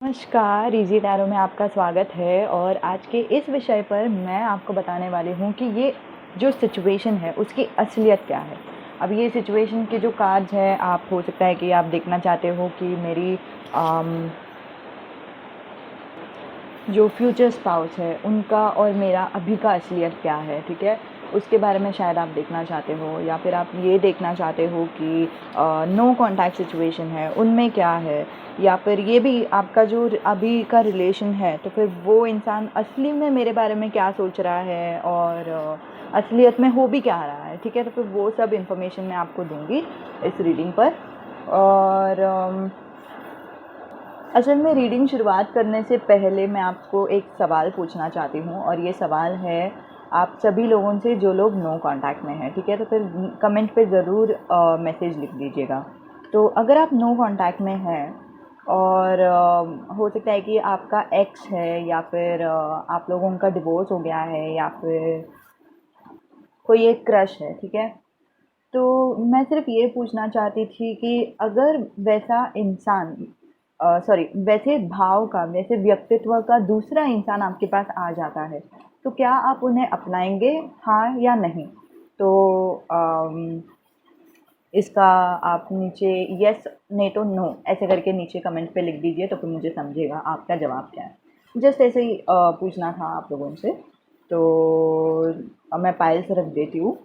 नमस्कार, easy tarot में आपका स्वागत है और आज के इस विषय पर मैं आपको बताने वाली हूँ कि ये जो सिचुएशन है उसकी असलियत क्या है। अब ये सिचुएशन के जो कार्ड्स हैं, आप हो सकता है कि आप देखना चाहते हो कि मेरी जो फ्यूचर स्पाउस है उनका और मेरा अभी का असलियत क्या है, ठीक है, उसके बारे में शायद आप देखना चाहते हो, या फिर आप ये देखना चाहते हो कि नो कांटेक्ट सिचुएशन है उनमें क्या है, या फिर ये भी आपका जो अभी का रिलेशन है तो फिर वो इंसान असली में मेरे बारे में क्या सोच रहा है और असलियत में हो भी क्या रहा है, ठीक है। तो फिर वो सब इन्फॉर्मेशन मैं आपको दूंगी इस रीडिंग पर। और असल में रीडिंग शुरुआत करने से पहले मैं आपको एक सवाल पूछना चाहती हूँ, और ये सवाल है आप सभी लोगों से जो लोग नो कांटेक्ट में हैं, ठीक है। तो फिर कमेंट पे ज़रूर मैसेज लिख दीजिएगा। तो अगर आप नो कांटेक्ट में हैं और हो सकता है कि आपका एक्स है, या फिर आप लोगों का डिवोर्स हो गया है, या फिर कोई एक क्रश है, ठीक है। तो मैं सिर्फ ये पूछना चाहती थी कि अगर वैसा इंसान सॉरी वैसे भाव का, वैसे व्यक्तित्व का दूसरा इंसान आपके पास आ जाता है तो क्या आप उन्हें अपनाएंगे, हाँ या नहीं। तो इसका आप नीचे यस नहीं तो नो ऐसे करके नीचे कमेंट पे लिख दीजिए, तो फिर मुझे समझेगा आपका जवाब क्या है। जस्ट ऐसे ही पूछना था आप लोगों से। तो अब मैं पायल से रख देती हूँ।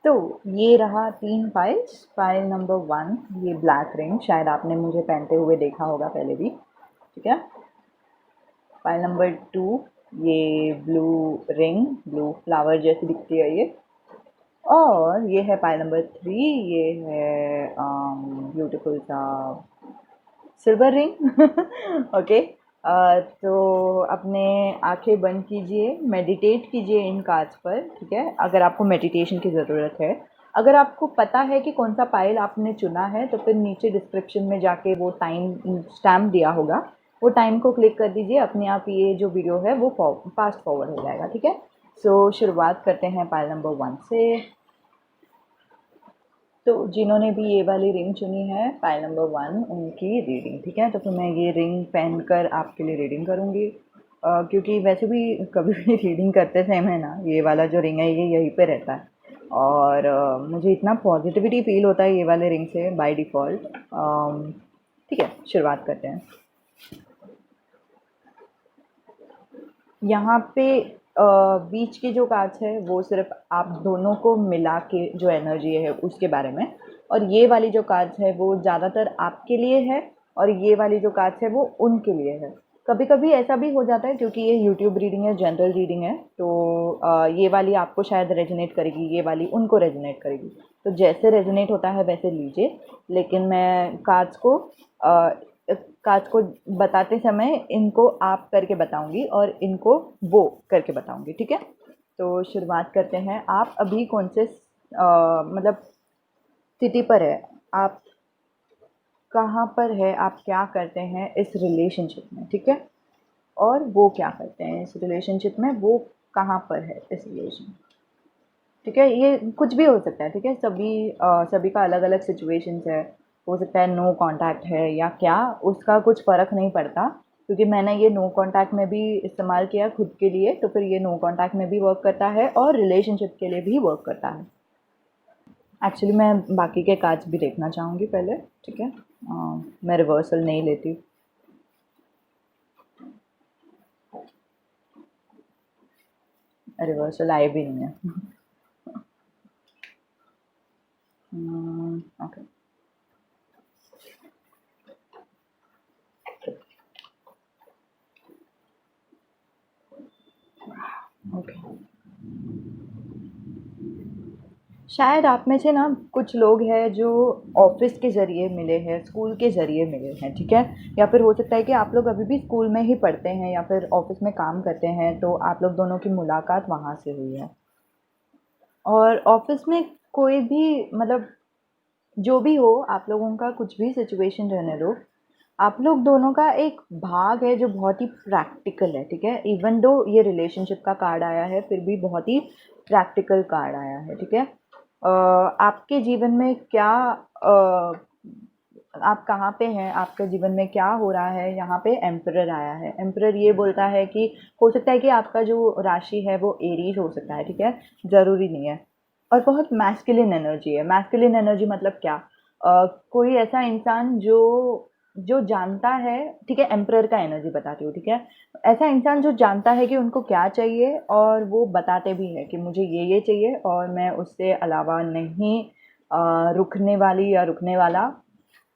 तो ये रहा 3 फाइल्स। फाइल नंबर 1 ये ब्लैक रिंग, शायद आपने मुझे पहनते हुए देखा होगा पहले भी, ठीक है। फाइल नंबर 2 ये ब्लू रिंग, ब्लू फ्लावर जैसी दिखती है ये। और ये है फाइल नंबर 3, ये है ब्यूटीफुल सा सिल्वर रिंग ओके। तो अपने आंखें बंद कीजिए, मेडिटेट कीजिए इन कार्ड्स पर, ठीक है, अगर आपको मेडिटेशन की ज़रूरत है। अगर आपको पता है कि कौन सा फाइल आपने चुना है तो फिर नीचे डिस्क्रिप्शन में जाके वो टाइम स्टैम्प दिया होगा, वो टाइम को क्लिक कर दीजिए, अपने आप ये जो वीडियो है वो फास्ट फॉरवर्ड हो जाएगा, ठीक है। सो शुरुआत करते हैं फाइल नंबर 1 से। तो जिन्होंने भी ये वाली रिंग चुनी है फाइल नंबर 1 उनकी रीडिंग, ठीक है। तो फिर मैं ये रिंग पहनकर आपके लिए रीडिंग करूँगी, क्योंकि वैसे भी कभी भी रीडिंग करते समय ना ये वाला जो रिंग है ये यहीं पे रहता है, और मुझे इतना पॉजिटिविटी फील होता है ये वाले रिंग से बाय डिफ़ॉल्ट। ठीक है, शुरुआत करते हैं। यहाँ पे बीच के जो कार्ड्स है वो सिर्फ आप दोनों को मिला के जो एनर्जी है उसके बारे में, और ये वाली जो कार्ड्स है वो ज़्यादातर आपके लिए है, और ये वाली जो कार्ड्स है वो उनके लिए है। कभी कभी ऐसा भी हो जाता है क्योंकि ये यूट्यूब रीडिंग है, जनरल रीडिंग है, तो ये वाली आपको शायद रेजोनेट करेगी, ये वाली उनको रेजोनेट करेगी। तो जैसे रेजोनेट होता है वैसे लीजिए, लेकिन मैं कार्ड्स को बताते समय इनको आप करके बताऊंगी और इनको वो करके बताऊंगी, ठीक है। तो शुरुआत करते हैं। आप अभी कौन से मतलब स्थिति पर है, आप कहाँ पर है, आप क्या करते हैं इस रिलेशनशिप में, ठीक है, और वो क्या करते हैं इस रिलेशनशिप में, वो कहाँ पर है इस रिलेशन, ठीक है। ये कुछ भी हो सकता है, ठीक है, सभी का अलग अलग सिचुएशंस है। हो सकता है नो कांटेक्ट है या क्या, उसका कुछ फ़र्क नहीं पड़ता, क्योंकि मैंने ये नो कांटेक्ट में भी इस्तेमाल किया खुद के लिए, तो फिर ये नो कांटेक्ट में भी वर्क करता है और रिलेशनशिप के लिए भी वर्क करता है। एक्चुअली मैं बाकी के कार्ड्स भी देखना चाहूँगी पहले, ठीक है। मैं रिवर्सल नहीं लेती। रिवर्सल आए भी नहीं है ओके। ओके, शायद आप में से ना कुछ लोग हैं जो ऑफिस के ज़रिए मिले हैं, स्कूल के ज़रिए मिले हैं, ठीक है। या फिर हो सकता है कि आप लोग अभी भी स्कूल में ही पढ़ते हैं या फिर ऑफिस में काम करते हैं, तो आप लोग दोनों की मुलाकात वहाँ से हुई है। और ऑफिस में कोई भी मतलब जो भी हो, आप लोगों का कुछ भी सिचुएशन रहने दो, आप लोग दोनों का एक भाग है जो बहुत ही प्रैक्टिकल है, ठीक है। इवन दो ये रिलेशनशिप का कार्ड आया है फिर भी बहुत ही प्रैक्टिकल कार्ड आया है, ठीक है। आपके जीवन में क्या आप कहाँ पे हैं, आपके जीवन में क्या हो रहा है, यहाँ पे एम्परर आया है। एम्परर ये बोलता है कि हो सकता है कि आपका जो राशि है वो एरीज हो सकता है, ठीक है, ज़रूरी नहीं है। और बहुत मैस्कुलिन एनर्जी है। मैस्कुलिन एनर्जी मतलब क्या, कोई ऐसा इंसान जो जो जानता है, ठीक है, एम्परर का एनर्जी बताती हूँ, ठीक है। ऐसा इंसान जो जानता है कि उनको क्या चाहिए और वो बताते भी है कि मुझे ये चाहिए और मैं उससे अलावा नहीं रुकने वाली या रुकने वाला।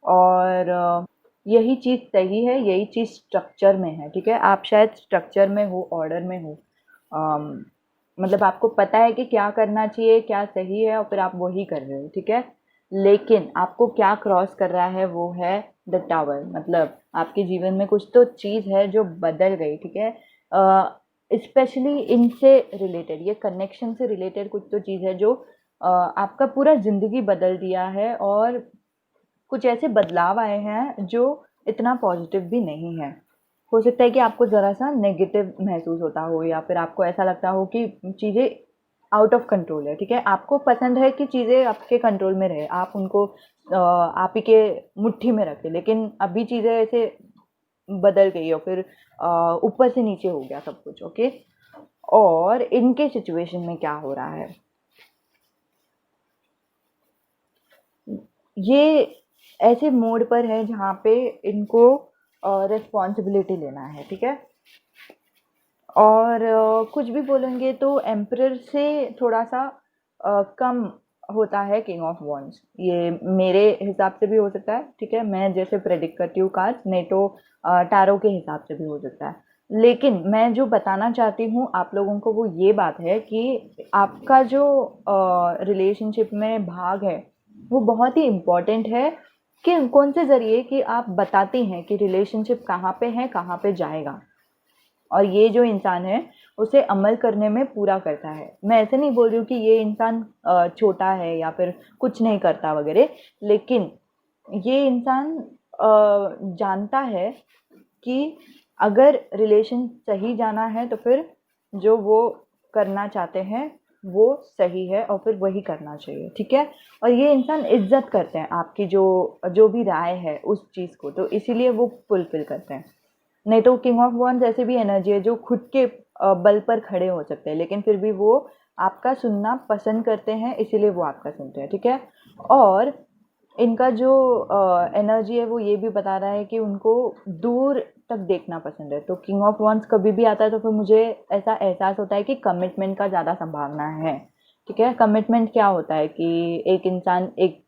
और यही चीज़ सही है, यही चीज़ स्ट्रक्चर में है, ठीक है। आप शायद स्ट्रक्चर में हो, ऑर्डर में हो, मतलब आपको पता है कि क्या करना चाहिए, क्या सही है, और फिर आप वही कर रहे हो, ठीक है। लेकिन आपको क्या क्रॉस कर रहा है वो है द टावर। मतलब आपके जीवन में कुछ तो चीज़ है जो बदल गई, ठीक है। स्पेशली इनसे रिलेटेड, ये कनेक्शन से रिलेटेड कुछ तो चीज़ है जो आपका पूरा ज़िंदगी बदल दिया है। और कुछ ऐसे बदलाव आए हैं जो इतना पॉजिटिव भी नहीं है। हो सकता है कि आपको ज़रा-सा नेगेटिव महसूस होता हो या फिर आपको ऐसा लगता हो कि चीज़ें आउट ऑफ कंट्रोल है, ठीक है। आपको पसंद है कि चीज़ें आपके कंट्रोल में रहे, आप उनको आप ही के मुट्ठी में रखें, लेकिन अभी चीज़ें ऐसे बदल गई और फिर ऊपर से नीचे हो गया सब कुछ, ओके। और इनके सिचुएशन में क्या हो रहा है, ये ऐसे मोड पर है जहाँ पे इनको रिस्पॉन्सिबिलिटी लेना है, ठीक है। और कुछ भी बोलेंगे तो एम्परर से थोड़ा सा कम होता है किंग ऑफ वॉन्ड्स। ये मेरे हिसाब से भी हो सकता है, ठीक है, मैं जैसे प्रेडिक्ट करती हूँ कार्ड, नहीं तो टैरो के हिसाब से भी हो सकता है। लेकिन मैं जो बताना चाहती हूँ आप लोगों को वो ये बात है कि आपका जो रिलेशनशिप में भाग है वो बहुत ही इम्पोर्टेंट है। कि कौन से ज़रिए कि आप बताती हैं कि रिलेशनशिप कहाँ पे है, कहाँ पे जाएगा, और ये जो इंसान है उसे अमल करने में पूरा करता है। मैं ऐसे नहीं बोल रही हूँ कि ये इंसान छोटा है या फिर कुछ नहीं करता वगैरह, लेकिन ये इंसान जानता है कि अगर रिलेशन सही जाना है तो फिर जो वो करना चाहते हैं वो सही है और फिर वही करना चाहिए, ठीक है। और ये इंसान इज्जत करते हैं आपकी जो जो भी राय है उस चीज़ को, तो इसीलिए वो फुलफिल करते हैं। नहीं तो किंग ऑफ वॉन्ड्स ऐसे भी एनर्जी है जो खुद के बल पर खड़े हो सकते हैं, लेकिन फिर भी वो आपका सुनना पसंद करते हैं, इसीलिए वो आपका सुनते हैं, ठीक है। और इनका जो एनर्जी है वो ये भी बता रहा है कि उनको दूर तक देखना पसंद है। तो किंग ऑफ वॉन्ड्स कभी भी आता है तो फिर मुझे ऐसा एहसास होता है कि कमिटमेंट का ज़्यादा संभावना है, ठीक है। कमिटमेंट क्या होता है कि एक इंसान एक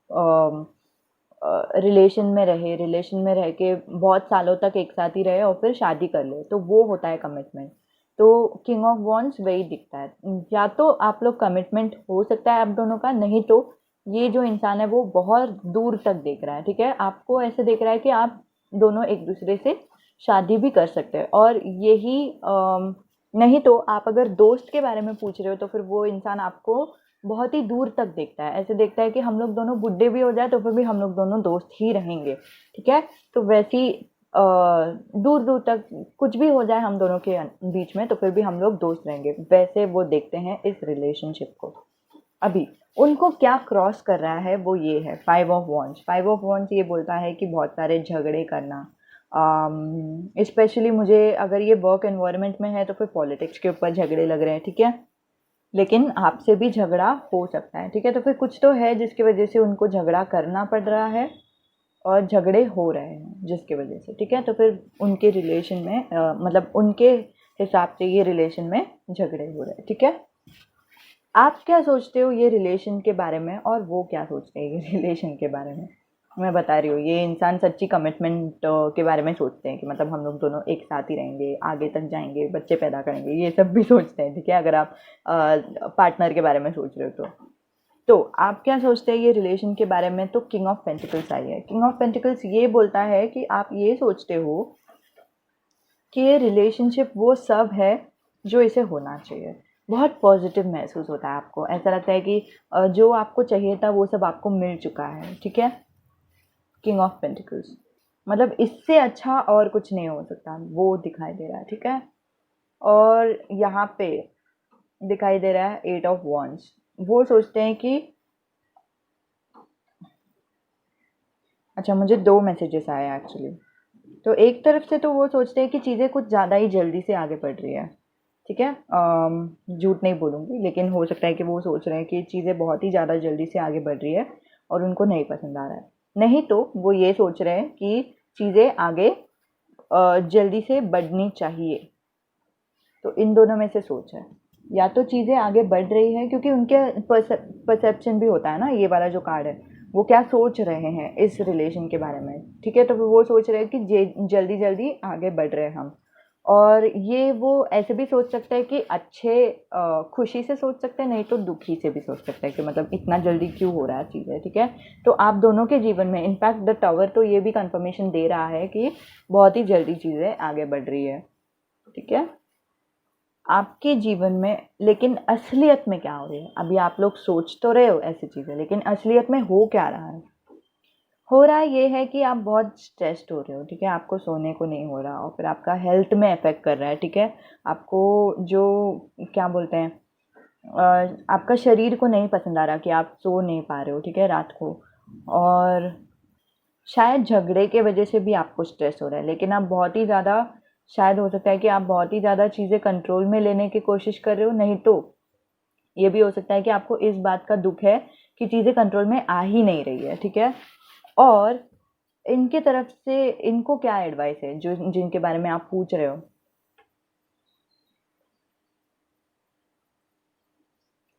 रिलेशन में रहे, रिलेशन में रह के बहुत सालों तक एक साथ ही रहे और फिर शादी कर ले, तो वो होता है कमिटमेंट। तो किंग ऑफ वॉन्ड्स वही दिखता है। या तो आप लोग कमिटमेंट हो सकता है आप दोनों का, नहीं तो ये जो इंसान है वो बहुत दूर तक देख रहा है, ठीक है। आपको ऐसे देख रहा है कि आप दोनों एक दूसरे से शादी भी कर सकते हैं। और यही नहीं तो आप अगर दोस्त के बारे में पूछ रहे हो तो फिर वो इंसान आपको बहुत ही दूर तक देखता है, ऐसे देखता है कि हम लोग दोनों बुड्ढे भी हो जाए तो फिर भी हम लोग दोनों दोस्त ही रहेंगे, ठीक है। तो वैसी दूर दूर तक कुछ भी हो जाए हम दोनों के बीच में तो फिर भी हम लोग दोस्त रहेंगे, वैसे वो देखते हैं इस रिलेशनशिप को। अभी उनको क्या क्रॉस कर रहा है वो ये है five of wands. Five of wands ये बोलता है कि बहुत सारे झगड़े करना, स्पेशली मुझे अगर ये वर्क एनवायरनमेंट में है तो फिर पॉलिटिक्स के ऊपर झगड़े लग रहे हैं, ठीक है। लेकिन आपसे भी झगड़ा हो सकता है, ठीक है। तो फिर कुछ तो है जिसकी वजह से उनको झगड़ा करना पड़ रहा है और झगड़े हो रहे हैं जिसकी वजह से, ठीक है। तो फिर उनके रिलेशन में मतलब उनके हिसाब से ये रिलेशन में झगड़े हो रहे हैं, ठीक है। आप क्या सोचते हो ये रिलेशन के बारे में और वो क्या सोचते हैं ये रिलेशन के बारे में। मैं बता रही हूँ ये इंसान सच्ची कमिटमेंट के बारे में सोचते हैं कि मतलब हम लोग दोनों एक साथ ही रहेंगे, आगे तक जाएंगे, बच्चे पैदा करेंगे, ये सब भी सोचते हैं, ठीक है। अगर आप पार्टनर के बारे में सोच रहे हो तो आप क्या सोचते हैं ये रिलेशन के बारे में। तो किंग ऑफ पेंटिकल्स आई है। किंग ऑफ पेंटिकल्स ये बोलता है कि आप ये सोचते हो कि ये रिलेशनशिप वो सब है जो इसे होना चाहिए। बहुत पॉजिटिव महसूस होता है आपको, ऐसा लगता है कि जो आपको चाहिए था वो सब आपको मिल चुका है, ठीक है। किंग ऑफ पेंटिकल्स मतलब इससे अच्छा और कुछ नहीं हो सकता, वो दिखाई दे रहा है, ठीक है। और यहाँ पे दिखाई दे रहा है एट ऑफ वॉन्ड्स। वो सोचते हैं कि अच्छा, मुझे 2 मैसेजेस आए एक्चुअली। तो एक तरफ से तो वो सोचते हैं कि चीज़ें कुछ ज़्यादा ही जल्दी से आगे बढ़ रही है, ठीक है? झूठ नहीं बोलूँगी, लेकिन हो सकता है कि वो सोच रहे हैं कि चीज़ें बहुत ही ज़्यादा जल्दी से आगे बढ़ रही है और उनको नहीं पसंद आ रहा है। नहीं तो वो ये सोच रहे हैं कि चीज़ें आगे जल्दी से बढ़नी चाहिए। तो इन दोनों में से सोच है। या तो चीज़ें आगे बढ़ रही हैं क्योंकि उनके परसेप्शन भी होता है ना, ये वाला जो कार्ड है, वो क्या सोच रहे हैं इस रिलेशन के बारे में, ठीक है? तो वो सोच रहे हैं कि जल्दी जल्दी आगे बढ़ रहे हैं हम। और ये वो ऐसे भी सोच सकते हैं कि अच्छे खुशी से सोच सकते हैं, नहीं तो दुखी से भी सोच सकते हैं कि मतलब इतना जल्दी क्यों हो रहा है चीज़ें, ठीक है? तो आप दोनों के जीवन में इनफैक्ट द टावर तो ये भी कंफर्मेशन दे रहा है कि बहुत ही जल्दी चीज़ें आगे बढ़ रही है, ठीक है? आपके जीवन में लेकिन असलियत में क्या हो रही है? अभी आप लोग सोच तो रहे हो ऐसी चीज़ें, लेकिन असलियत में हो क्या रहा है? हो रहा ये है कि आप बहुत स्ट्रेस्ड हो रहे हो, ठीक है? आपको सोने को नहीं हो रहा और फिर आपका हेल्थ में इफ़ेक्ट कर रहा है, ठीक है? आपको जो क्या बोलते हैं आपका शरीर को नहीं पसंद आ रहा कि आप सो नहीं पा रहे हो, ठीक है, रात को। और शायद झगड़े के वजह से भी आपको स्ट्रेस हो रहा है, लेकिन आप बहुत ही ज़्यादा शायद हो सकता है कि आप बहुत ही ज़्यादा चीज़ें कंट्रोल में लेने की कोशिश कर रहे हो, नहीं तो ये भी हो सकता है कि आपको इस बात का दुख है कि चीज़ें कंट्रोल में आ ही नहीं रही है, ठीक है? और इनके तरफ से इनको क्या एडवाइस है जो जिनके बारे में आप पूछ रहे हो?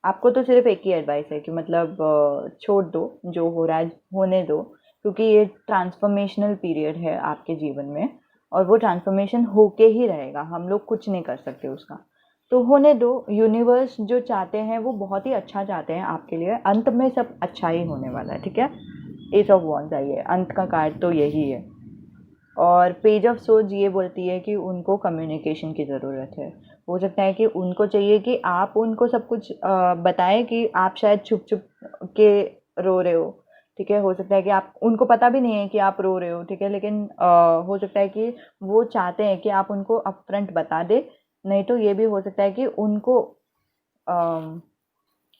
आपको तो सिर्फ एक ही एडवाइस है कि मतलब छोड़ दो, जो हो रहा है होने दो, क्योंकि ये ट्रांसफॉर्मेशनल पीरियड है आपके जीवन में और वो ट्रांसफॉर्मेशन होके ही रहेगा, हम लोग कुछ नहीं कर सकते उसका। तो होने दो, यूनिवर्स जो चाहते हैं वो बहुत ही अच्छा चाहते हैं आपके लिए, अंत में सब अच्छा ही होने वाला है, ठीक है? एस ऑफ वॉन्ड्स आई है, अंत का कार्ड तो यही है। और पेज ऑफ सोर्ड्स ये बोलती है कि उनको कम्युनिकेशन की ज़रूरत है। हो सकता है कि उनको चाहिए कि आप उनको सब कुछ बताएं कि आप शायद छुप छुप के रो रहे हो, ठीक है? हो सकता है कि आप उनको पता भी नहीं है कि आप रो रहे हो, ठीक है? लेकिन हो सकता है कि वो चाहते हैं कि आप उनको अपफ्रंट बता दें, नहीं तो ये भी हो सकता है कि उनको अ,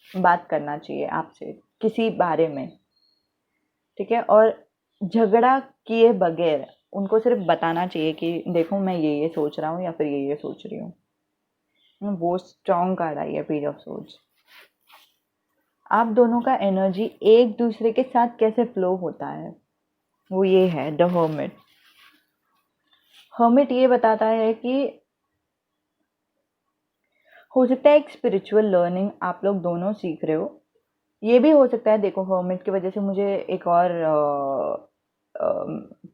बात करना चाहिए आपसे किसी बारे में, ठीक है? और झगड़ा किए बगैर उनको सिर्फ बताना चाहिए कि देखो मैं ये सोच रहा हूँ या फिर ये सोच रही हूँ। वो स्ट्रॉन्ग कार्ड आई है पेज ऑफ सोर्ड्स। आप दोनों का एनर्जी एक दूसरे के साथ कैसे फ्लो होता है, वो ये है द हर्मिट। हर्मिट ये बताता है कि हो सकता है एक स्पिरिचुअल लर्निंग आप लोग दोनों सीख रहे हो। ये भी हो सकता है, देखो हर्मिट की वजह से मुझे एक और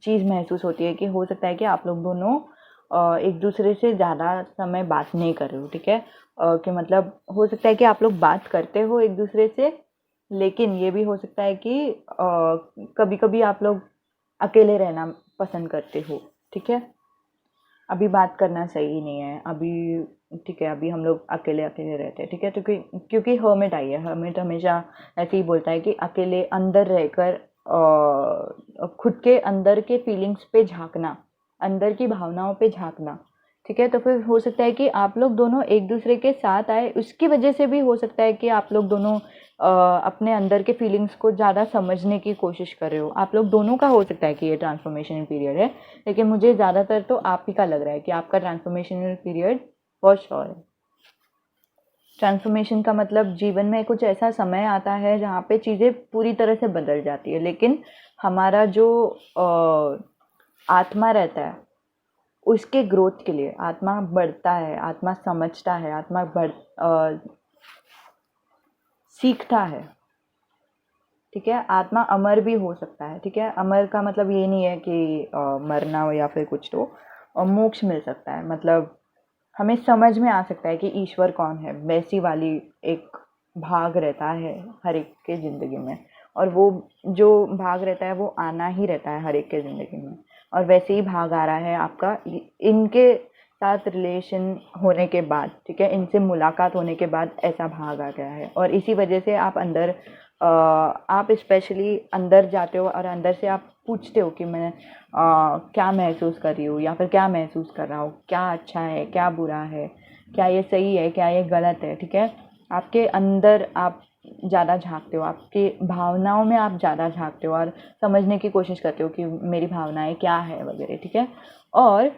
चीज़ महसूस होती है कि हो सकता है कि आप लोग दोनों एक दूसरे से ज़्यादा समय बात नहीं कर रहे हो, ठीक है? कि मतलब हो सकता है कि आप लोग बात करते हो एक दूसरे से, लेकिन ये भी हो सकता है कि कभी कभी आप लोग अकेले रहना पसंद करते हो, ठीक है? अभी बात करना सही नहीं है अभी, ठीक है? अभी हम लोग अकेले अकेले रहते हैं, ठीक है? तो क्योंकि हर्मिट आई है, हर्मिट हमेशा ऐसे ही बोलता है कि अकेले अंदर रहकर खुद के अंदर के फीलिंग्स पे झांकना, अंदर की भावनाओं पे झांकना, ठीक है? तो फिर हो सकता है कि आप लोग दोनों एक दूसरे के साथ आए, उसकी वजह से भी हो सकता है कि आप लोग दोनों अपने अंदर के फीलिंग्स को ज़्यादा समझने की कोशिश कर रहे हो। आप लोग दोनों का हो सकता है कि ये ट्रांसफॉर्मेशन पीरियड है, लेकिन मुझे ज़्यादातर तो आप ही का लग रहा है कि आपका ट्रांसफॉर्मेशनल पीरियड फॉर श्योर है। ट्रांसफॉर्मेशन का मतलब जीवन में कुछ ऐसा समय आता है जहाँ पे चीज़ें पूरी तरह से बदल जाती है, लेकिन हमारा जो आत्मा रहता है उसके ग्रोथ के लिए, आत्मा बढ़ता है, आत्मा समझता है, आत्मा सीखता है, ठीक है? आत्मा अमर भी हो सकता है, ठीक है? अमर का मतलब ये नहीं है कि मरना हो या फिर कुछ, तो मोक्ष मिल सकता है, मतलब हमें समझ में आ सकता है कि ईश्वर कौन है, वैसी वाली एक भाग रहता है हर एक के ज़िंदगी में। और वो जो भाग रहता है वो आना ही रहता है हर एक के ज़िंदगी में, और वैसे ही भाग आ रहा है आपका इनके साथ रिलेशन होने के बाद, ठीक है? इनसे मुलाकात होने के बाद ऐसा भाग आ गया है, और इसी वजह से आप अंदर आप स्पेशली अंदर जाते हो और अंदर से आप पूछते हो कि मैं क्या महसूस कर रही हूँ या फिर क्या महसूस कर रहा हूँ, क्या अच्छा है, क्या बुरा है, क्या ये सही है, क्या ये गलत है, ठीक है? आपके अंदर आप ज़्यादा झाँकते हो, आपकी भावनाओं में आप ज़्यादा झाँकते हो और समझने की कोशिश करते हो कि मेरी भावनाएं क्या है वगैरह, ठीक है। और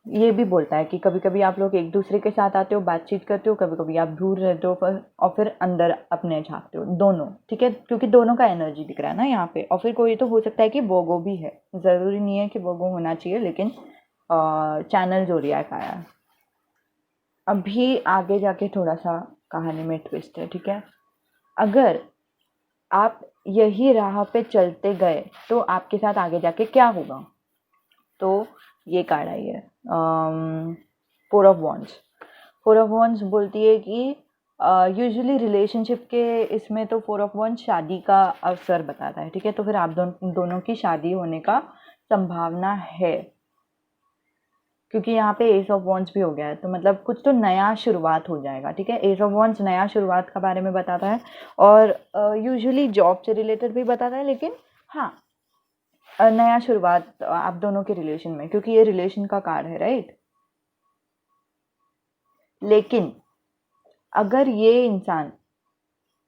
ये भी बोलता है कि कभी कभी आप लोग एक दूसरे के साथ आते हो, बातचीत करते हो, कभी कभी आप दूर रहते हो और फिर अंदर अपने झाँकते हो, दोनों, ठीक है, क्योंकि दोनों का एनर्जी दिख रहा है ना यहाँ पे। और फिर कोई तो हो सकता है कि वोगो भी है, ज़रूरी नहीं है कि वोगो होना चाहिए, लेकिन चैनल ज़ोडिएक आया है। अभी आगे जाके थोड़ा सा कहानी में ट्विस्ट है, ठीक है। अगर आप यही राह पे चलते गए तो आपके साथ आगे जाके क्या होगा। तो ये कार्ड आई है, 4 ऑफ वॉन्ड्स। 4 ऑफ वॉन्ड्स बोलती है कि यूजुअली रिलेशनशिप के इसमें तो 4 ऑफ वॉन्ड्स शादी का अवसर बताता है, ठीक है। तो फिर आप दोनों की शादी होने का संभावना है, क्योंकि यहाँ पे एस ऑफ वॉन्ड्स भी हो गया है, तो मतलब कुछ तो नया शुरुआत हो जाएगा, ठीक है। एस ऑफ वॉन्ड्स नया शुरुआत का बारे में बताता है और यूजुअली जॉब से रिलेटेड भी बताता है, लेकिन हाँ, नया शुरुआत आप दोनों के रिलेशन में, क्योंकि ये रिलेशन का कार्ड है, राइट। लेकिन अगर ये इंसान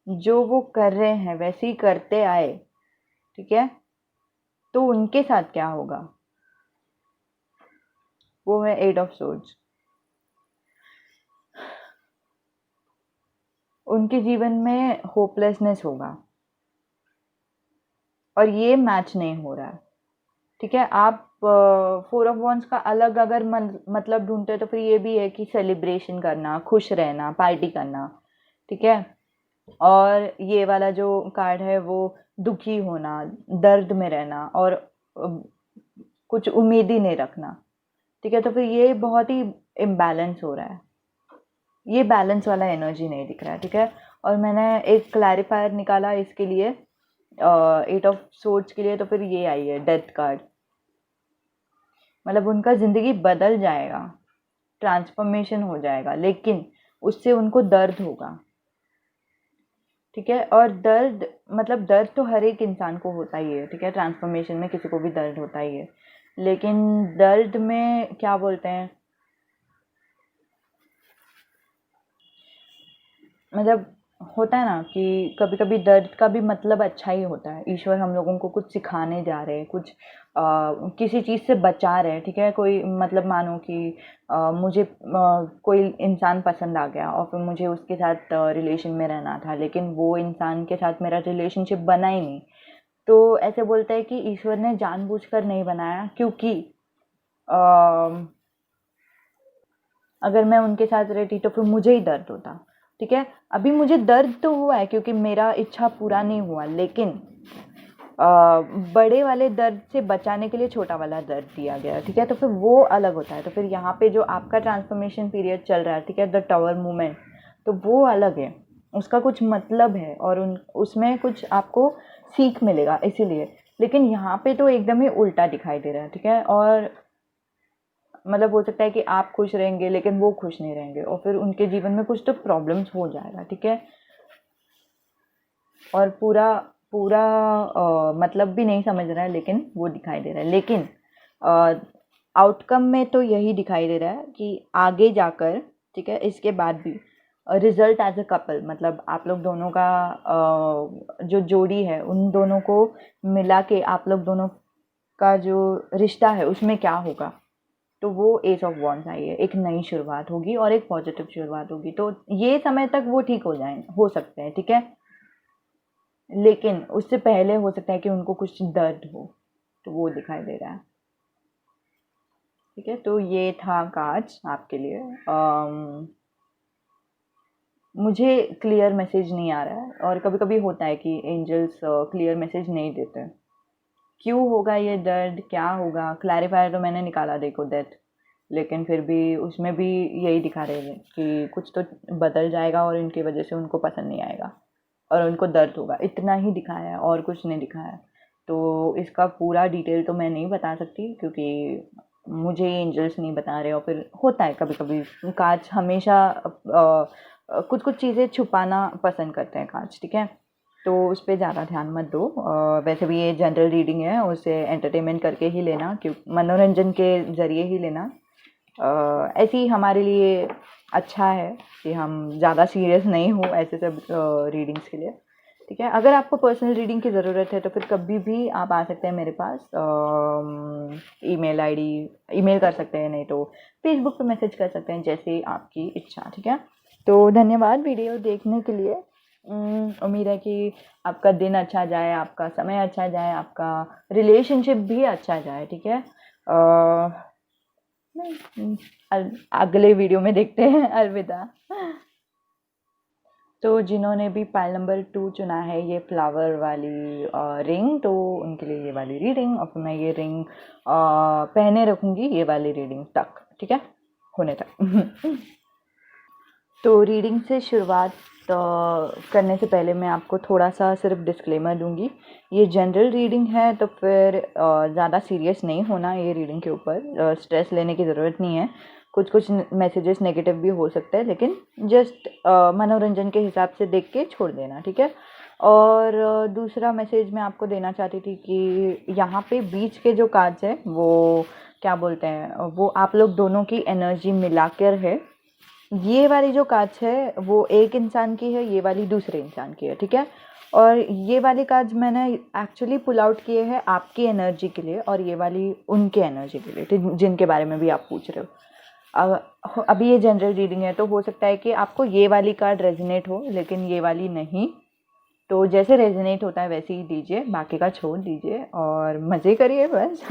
जो वो कर रहे हैं वैसे ही करते आए, ठीक है, तो उनके साथ क्या होगा, वो है 8 ऑफ सोर्ड्स। उनके जीवन में होपलेसनेस होगा और ये मैच नहीं हो रहा है, ठीक है। आप 4 ऑफ वॉन्ड्स का अलग अगर मतलब ढूंढते हो तो फिर ये भी है कि सेलिब्रेशन करना, खुश रहना, पार्टी करना, ठीक है। और ये वाला जो कार्ड है वो दुखी होना, दर्द में रहना और कुछ उम्मीद ही नहीं रखना, ठीक है। तो फिर ये बहुत ही इम्बैलेंस हो रहा है, ये बैलेंस वाला एनर्जी नहीं दिख रहा है, ठीक है। और मैंने एक क्लैरिफायर निकाला इसके लिए, 8 ऑफ सोर्ड्स के लिए, तो फिर ये आई है डेथ कार्ड। मतलब उनका ज़िंदगी बदल जाएगा, ट्रांसफॉर्मेशन हो जाएगा, लेकिन उससे उनको दर्द होगा, ठीक है। और दर्द मतलब दर्द तो हर एक इंसान को होता ही है, ठीक है। ट्रांसफॉर्मेशन में किसी को भी दर्द होता ही है, लेकिन दर्द में क्या बोलते हैं, मतलब होता है ना कि कभी कभी दर्द का भी मतलब अच्छा ही होता है। ईश्वर हम लोगों को कुछ सिखाने जा रहे हैं, कुछ किसी चीज़ से बचा रहे हैं, ठीक है। कोई मतलब मानो कि मुझे कोई इंसान पसंद आ गया और फिर मुझे उसके साथ रिलेशन में रहना था, लेकिन वो इंसान के साथ मेरा रिलेशनशिप बना ही नहीं। तो ऐसे बोलते हैं कि ईश्वर ने जानबूझकर नहीं बनाया, क्योंकि अगर मैं उनके साथ रहती तो फिर मुझे ही दर्द होता, ठीक है। अभी मुझे दर्द तो हुआ है क्योंकि मेरा इच्छा पूरा नहीं हुआ, लेकिन बड़े वाले दर्द से बचाने के लिए छोटा वाला दर्द दिया गया, ठीक है। तो फिर वो अलग होता है। तो फिर यहाँ पे जो आपका ट्रांसफॉर्मेशन पीरियड चल रहा है, ठीक है, द टावर मूवमेंट, तो वो अलग है, उसका कुछ मतलब है और उसमें कुछ आपको सीख मिलेगा इसीलिए। लेकिन यहाँ पे तो एकदम ही उल्टा दिखाई दे रहा है, ठीक है। और मतलब हो सकता है कि आप खुश रहेंगे लेकिन वो खुश नहीं रहेंगे और फिर उनके जीवन में कुछ तो प्रॉब्लम्स हो जाएगा, ठीक है। और पूरा पूरा मतलब भी नहीं समझ रहा है, लेकिन वो दिखाई दे रहा है। लेकिन आउटकम में तो यही दिखाई दे रहा है कि आगे जाकर, ठीक है, इसके बाद भी रिजल्ट एज अ कपल, मतलब आप लोग दोनों का जो जोड़ी है उन दोनों को मिला के आप लोग दोनों का जो रिश्ता है उसमें क्या होगा। तो वो एस ऑफ वॉन्ड्स आई है, एक नई शुरुआत होगी और एक पॉजिटिव शुरुआत होगी। तो ये समय तक वो ठीक हो सकते हैं, ठीक है। लेकिन उससे पहले हो सकता है कि उनको कुछ दर्द हो, तो वो दिखाई दे रहा है, ठीक है। तो ये था कार्ड्स आपके लिए। मुझे क्लियर मैसेज नहीं आ रहा है और कभी कभी होता है कि एंजल्स क्लियर मैसेज नहीं देते। क्यों होगा ये दर्द, क्या होगा, क्लैरिफायर तो मैंने निकाला, देखो डेथ, लेकिन फिर भी उसमें भी यही दिखा रहे हैं कि कुछ तो बदल जाएगा और इनकी वजह से उनको पसंद नहीं आएगा और उनको दर्द होगा, इतना ही दिखाया है और कुछ नहीं दिखाया है। तो इसका पूरा डिटेल तो मैं नहीं बता सकती क्योंकि मुझे एंजल्स नहीं बता रहे। और फिर होता है कभी कभी कांच हमेशा कुछ कुछ चीज़ें छुपाना पसंद करते हैं कांच, ठीक है। तो उस पर ज़्यादा ध्यान मत दो। वैसे भी ये जनरल रीडिंग है, उसे एंटरटेनमेंट करके ही लेना, क्यों मनोरंजन के ज़रिए ही लेना। ऐसी हमारे लिए अच्छा है कि हम ज़्यादा सीरियस नहीं हो ऐसे सब रीडिंग्स के लिए, ठीक है। अगर आपको पर्सनल रीडिंग की ज़रूरत है तो फिर कभी भी आप आ सकते हैं मेरे पास, ईमेल आईडी, ईमेल कर सकते हैं, नहीं तो फेसबुक पे मैसेज कर सकते हैं, जैसे आपकी इच्छा, ठीक है। तो धन्यवाद वीडियो देखने के लिए। उम्मीद है कि आपका दिन अच्छा जाए, आपका समय अच्छा जाए, आपका रिलेशनशिप भी अच्छा जाए, ठीक है। अगले वीडियो में देखते हैं। अलविदा। तो जिन्होंने भी पाइल नंबर 2 चुना है, ये फ्लावर वाली रिंग, तो उनके लिए ये वाली रीडिंग, और फिर मैं ये रिंग पहने रखूँगी ये वाली रीडिंग तक, ठीक है, होने तक। तो रीडिंग से शुरुआत करने से पहले मैं आपको थोड़ा सा सिर्फ डिस्क्लेमर दूंगी। ये जनरल रीडिंग है, तो फिर ज़्यादा सीरियस नहीं होना ये रीडिंग के ऊपर, स्ट्रेस लेने की ज़रूरत नहीं है। कुछ कुछ मैसेजेस नेगेटिव भी हो सकते हैं, लेकिन जस्ट मनोरंजन के हिसाब से देख के छोड़ देना, ठीक है। और दूसरा मैसेज मैं आपको देना चाहती थी कि यहाँ पे बीच के जो कार्ड्स है वो क्या बोलते हैं, वो आप लोग दोनों की एनर्जी मिलाकर है। ये वाली जो कांच है वो एक इंसान की है, ये वाली दूसरे इंसान की है, ठीक है। और ये वाली कांच मैंने एक्चुअली पुल आउट किए हैं आपकी एनर्जी के लिए, और ये वाली उनके एनर्जी के लिए, जिनके बारे में भी आप पूछ रहे हो। अभी ये जनरल रीडिंग है, तो हो सकता है कि आपको ये वाली कार्ड रेजोनेट हो, लेकिन ये वाली नहीं। तो जैसे रेजोनेट होता है वैसे ही दीजिए, बाकी का छोड़ दीजिए और मज़े करिए बस।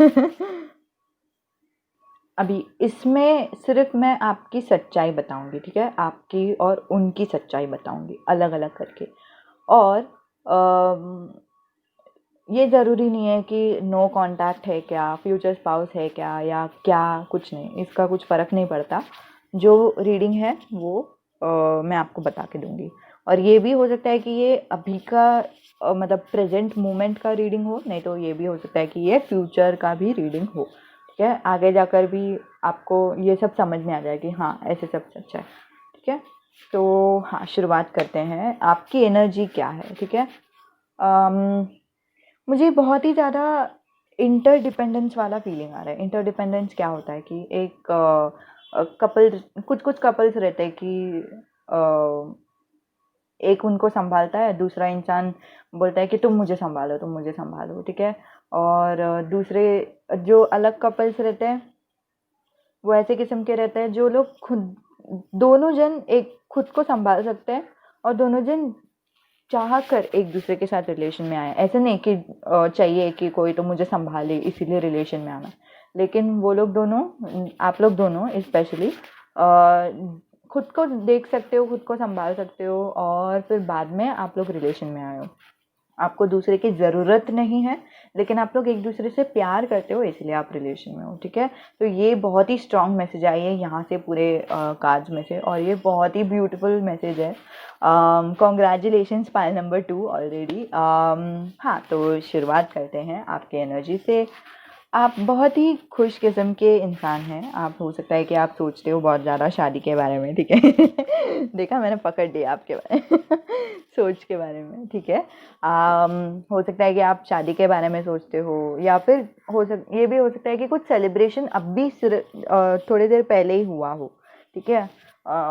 अभी इसमें सिर्फ मैं आपकी सच्चाई बताऊंगी, ठीक है, आपकी और उनकी सच्चाई बताऊंगी अलग अलग करके। और ये ज़रूरी नहीं है कि नो कांटेक्ट है क्या, फ्यूचर स्पाउस है क्या, या क्या, कुछ नहीं, इसका कुछ फ़र्क नहीं पड़ता। जो रीडिंग है वो मैं आपको बता के दूंगी। और ये भी हो सकता है कि ये अभी का मतलब प्रेजेंट मोमेंट का रीडिंग हो, नहीं तो ये भी हो सकता है कि ये फ्यूचर का भी रीडिंग हो, ठीक है। आगे जाकर भी आपको ये सब समझ में आ जाए कि हाँ ऐसे सब सच है, ठीक है। तो हाँ, शुरुआत करते हैं। आपकी एनर्जी क्या है, ठीक है। मुझे बहुत ही ज़्यादा इंटरडिपेंडेंस वाला फीलिंग आ रहा है। इंटरडिपेंडेंस क्या होता है कि एक कपल, कुछ कुछ कपल्स रहते हैं कि एक उनको संभालता है, दूसरा इंसान बोलता है कि तुम मुझे संभालो, तुम मुझे संभालो, ठीक है। और दूसरे जो अलग कपल्स रहते हैं वो ऐसे किस्म के रहते हैं जो लोग खुद, दोनों जन एक खुद को संभाल सकते हैं और दोनों जन चाह कर एक दूसरे के साथ रिलेशन में आए। ऐसे नहीं कि चाहिए कि कोई तो मुझे संभाले इसीलिए रिलेशन में आना, लेकिन वो लोग दोनों, आप लोग दोनों स्पेशली खुद को देख सकते हो, खुद को संभाल सकते हो, और फिर बाद में आप लोग रिलेशन में आए हो। आपको दूसरे की ज़रूरत नहीं है, लेकिन आप लोग एक दूसरे से प्यार करते हो, इसलिए आप रिलेशन में हो, ठीक है। तो ये बहुत ही स्ट्रॉन्ग मैसेज आई है यहाँ से पूरे कार्ड्स में से, और ये बहुत ही ब्यूटीफुल मैसेज है। Congratulations pile number 2 already. हाँ, तो शुरुआत करते हैं आपके एनर्जी से। आप बहुत ही खुश किस्म के इंसान हैं। आप, हो सकता है कि आप सोचते हो बहुत ज़्यादा शादी के बारे में, ठीक है। देखा, मैंने पकड़ लिया आपके बारे में। सोच के बारे में, ठीक है। हो सकता है कि आप शादी के बारे में सोचते हो, या फिर ये भी हो सकता है कि कुछ सेलिब्रेशन अब भी थोड़ी देर पहले ही हुआ हो, ठीक है।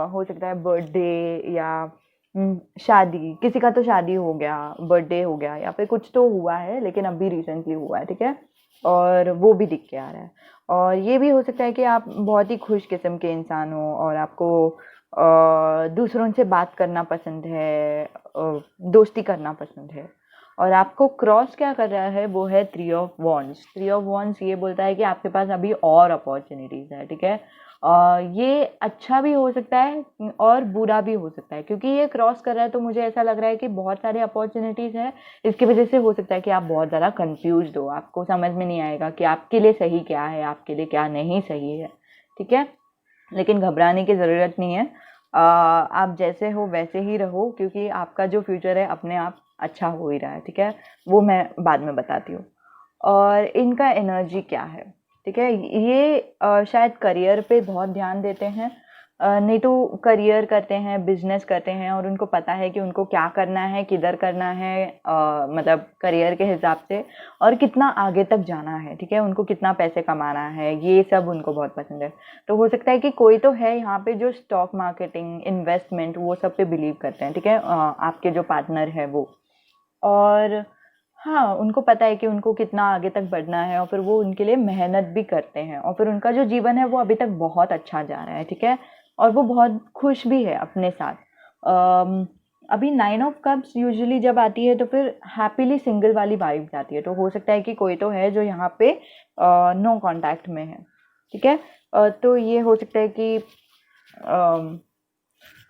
हो सकता है बर्थडे या शादी, किसी का तो शादी हो गया, बर्थडे हो गया, या फिर कुछ तो हुआ है लेकिन अभी रिसेंटली हुआ है, ठीक है। और वो भी दिख के आ रहा है। और ये भी हो सकता है कि आप बहुत ही खुश किस्म के इंसान हो और आपको दूसरों से बात करना पसंद है, दोस्ती करना पसंद है। और आपको क्रॉस क्या कर रहा है, वो है 3 ऑफ वॉन्ड्स। 3 ऑफ वॉन्ड्स ये बोलता है कि आपके पास अभी और अपॉर्चुनिटीज़ है, ठीक है। ये अच्छा भी हो सकता है और बुरा भी हो सकता है, क्योंकि ये क्रॉस कर रहा है, तो मुझे ऐसा लग रहा है कि बहुत सारे अपॉर्चुनिटीज़ है। इसकी वजह से हो सकता है कि आप बहुत ज़्यादा कंफ्यूज्ड हो, आपको समझ में नहीं आएगा कि आपके लिए सही क्या है, आपके लिए क्या नहीं सही है, ठीक है। लेकिन घबराने की ज़रूरत नहीं है। आप जैसे हो वैसे ही रहो, क्योंकि आपका जो फ्यूचर है अपने आप अच्छा हो ही रहा है, ठीक है। वो मैं बाद में बताती हूँ। और इनका एनर्जी क्या है, ठीक है। ये शायद करियर पे बहुत ध्यान देते हैं, नहीं तो करियर करते हैं, बिजनेस करते हैं और उनको पता है कि उनको क्या करना है, किधर करना है, मतलब करियर के हिसाब से, और कितना आगे तक जाना है, ठीक है, उनको कितना पैसे कमाना है, ये सब उनको बहुत पसंद है। तो हो सकता है कि कोई तो है यहाँ पे जो स्टॉक मार्केटिंग, इन्वेस्टमेंट, वो सब पे बिलीव करते हैं, ठीक है, आपके जो पार्टनर है वो। और हाँ, उनको पता है कि उनको कितना आगे तक बढ़ना है और फिर वो उनके लिए मेहनत भी करते हैं, और फिर उनका जो जीवन है वो अभी तक बहुत अच्छा जा रहा है, ठीक है, और वो बहुत खुश भी है अपने साथ। अभी 9 ऑफ कप्स यूजुअली जब आती है तो फिर हैप्पीली सिंगल वाली वाइब जाती है, तो हो सकता है कि कोई तो है जो यहाँ पे नो कांटेक्ट में है, ठीक है। तो ये हो सकता है कि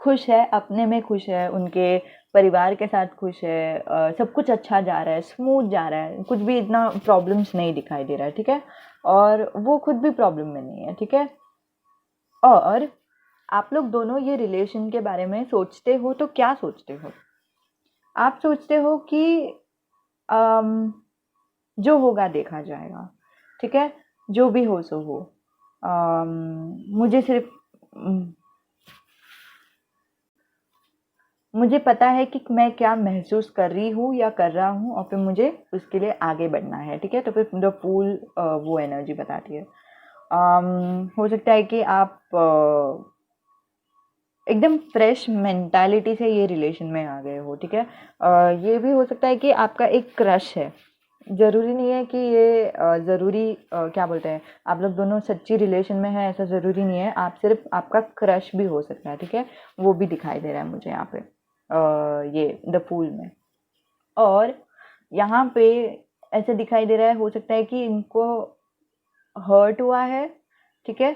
खुश है, अपने में खुश है, उनके परिवार के साथ खुश है, सब कुछ अच्छा जा रहा है, स्मूथ जा रहा है, कुछ भी इतना प्रॉब्लम्स नहीं दिखाई दे रहा है, ठीक है, और वो खुद भी प्रॉब्लम में नहीं है, ठीक है। और आप लोग दोनों ये रिलेशन के बारे में सोचते हो तो क्या सोचते हो? आप सोचते हो कि अम, जो होगा देखा जाएगा, ठीक है, जो भी हो सो हो। मुझे सिर्फ मुझे पता है कि मैं क्या महसूस कर रही हूँ या कर रहा हूँ, और फिर मुझे उसके लिए आगे बढ़ना है, ठीक है। तो फिर द फूल वो एनर्जी बताती है। हो सकता है कि आप एकदम फ्रेश मेंटालिटी से ये रिलेशन में आ गए हो, ठीक है। ये भी हो सकता है कि आपका एक क्रश है। ज़रूरी नहीं है कि ये ज़रूरी क्या बोलते हैं, आप लोग दोनों सच्ची रिलेशन में हैं, ऐसा ज़रूरी नहीं है। आप सिर्फ आपका क्रश भी हो सकता है, ठीक है, वो भी दिखाई दे रहा है मुझे यहाँ पे ये द फूल में। और यहाँ पे ऐसे दिखाई दे रहा है, हो सकता है कि इनको हर्ट हुआ है, ठीक है,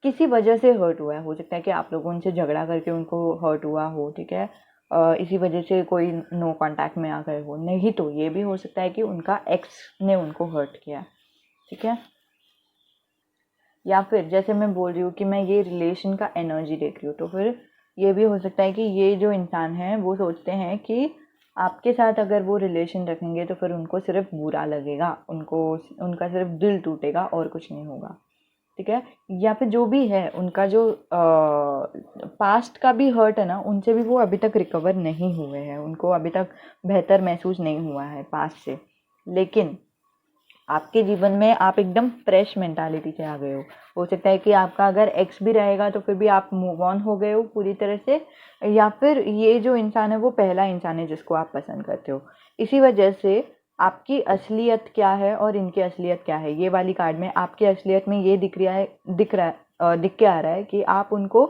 किसी वजह से हर्ट हुआ है। हो सकता है कि आप लोगों उनसे झगड़ा करके उनको हर्ट हुआ हो, ठीक है, इसी वजह से कोई नो कांटेक्ट में आ गए हो। नहीं तो ये भी हो सकता है कि उनका एक्स ने उनको हर्ट किया, ठीक है। या फिर जैसे मैं बोल रही हूँ कि मैं ये रिलेशन का एनर्जी देख रही हूँ, तो फिर ये भी हो सकता है कि ये जो इंसान है वो सोचते हैं कि आपके साथ अगर वो रिलेशन रखेंगे तो फिर उनको सिर्फ बुरा लगेगा, उनको उनका सिर्फ दिल टूटेगा और कुछ नहीं होगा, ठीक है। या फिर जो भी है उनका जो पास्ट का भी हर्ट है ना, उनसे भी वो अभी तक रिकवर नहीं हुए हैं, उनको अभी तक बेहतर महसूस नहीं हुआ है पास्ट से। लेकिन आपके जीवन में आप एकदम फ्रेश मेंटालिटी से आ गए हो सकता है कि आपका अगर एक्स भी रहेगा तो फिर भी आप मूव ऑन हो गए हो पूरी तरह से, या फिर ये जो इंसान है वो पहला इंसान है जिसको आप पसंद करते हो। इसी वजह से आपकी असलियत क्या है और इनकी असलियत क्या है, ये वाली कार्ड में आपकी असलियत में ये दिख के आ रहा है कि आप उनको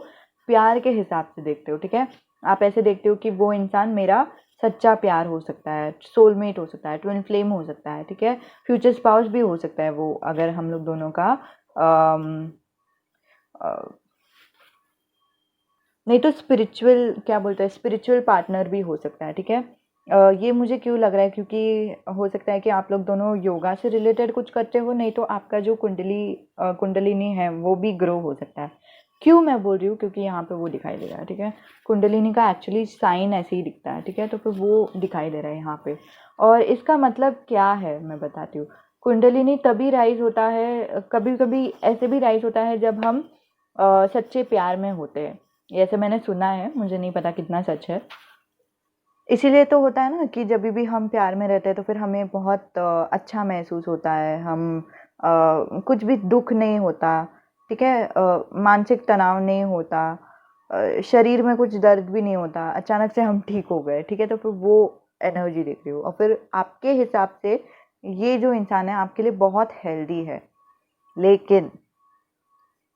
प्यार के हिसाब से देखते हो, ठीक है। आप ऐसे देखते हो कि वो इंसान मेरा सच्चा प्यार हो सकता है, सोलमेट हो सकता है, ट्विन फ्लेम हो सकता है, ठीक है, फ्यूचर स्पाउस भी हो सकता है वो, अगर हम लोग दोनों का नहीं तो स्पिरिचुअल क्या बोलते हैं, स्पिरिचुअल पार्टनर भी हो सकता है, ठीक है। ये मुझे क्यों लग रहा है, क्योंकि हो सकता है कि आप लोग दोनों योगा से रिलेटेड कुछ करते हो, नहीं तो आपका जो कुंडलिनी है वो भी ग्रो हो सकता है। क्यों मैं बोल रही हूँ, क्योंकि यहाँ पे वो दिखाई दे रहा है, ठीक है। कुंडलिनी का एक्चुअली साइन ऐसे ही दिखता है, ठीक है, तो फिर वो दिखाई दे रहा है यहाँ पे। और इसका मतलब क्या है मैं बताती हूँ। कुंडलिनी तभी राइज होता है, कभी कभी ऐसे भी राइज होता है जब हम सच्चे प्यार में होते हैं, ऐसे मैंने सुना है, मुझे नहीं पता कितना सच है। इसीलिए तो होता है ना कि जब भी हम प्यार में रहते हैं तो फिर हमें बहुत अच्छा महसूस होता है, हम कुछ भी दुख नहीं होता, ठीक है, मानसिक तनाव नहीं होता, शरीर में कुछ दर्द भी नहीं होता, अचानक से हम ठीक हो गए, ठीक है। तो फिर वो एनर्जी देख रही हूँ, और फिर आपके हिसाब से ये जो इंसान है आपके लिए बहुत हेल्दी है, लेकिन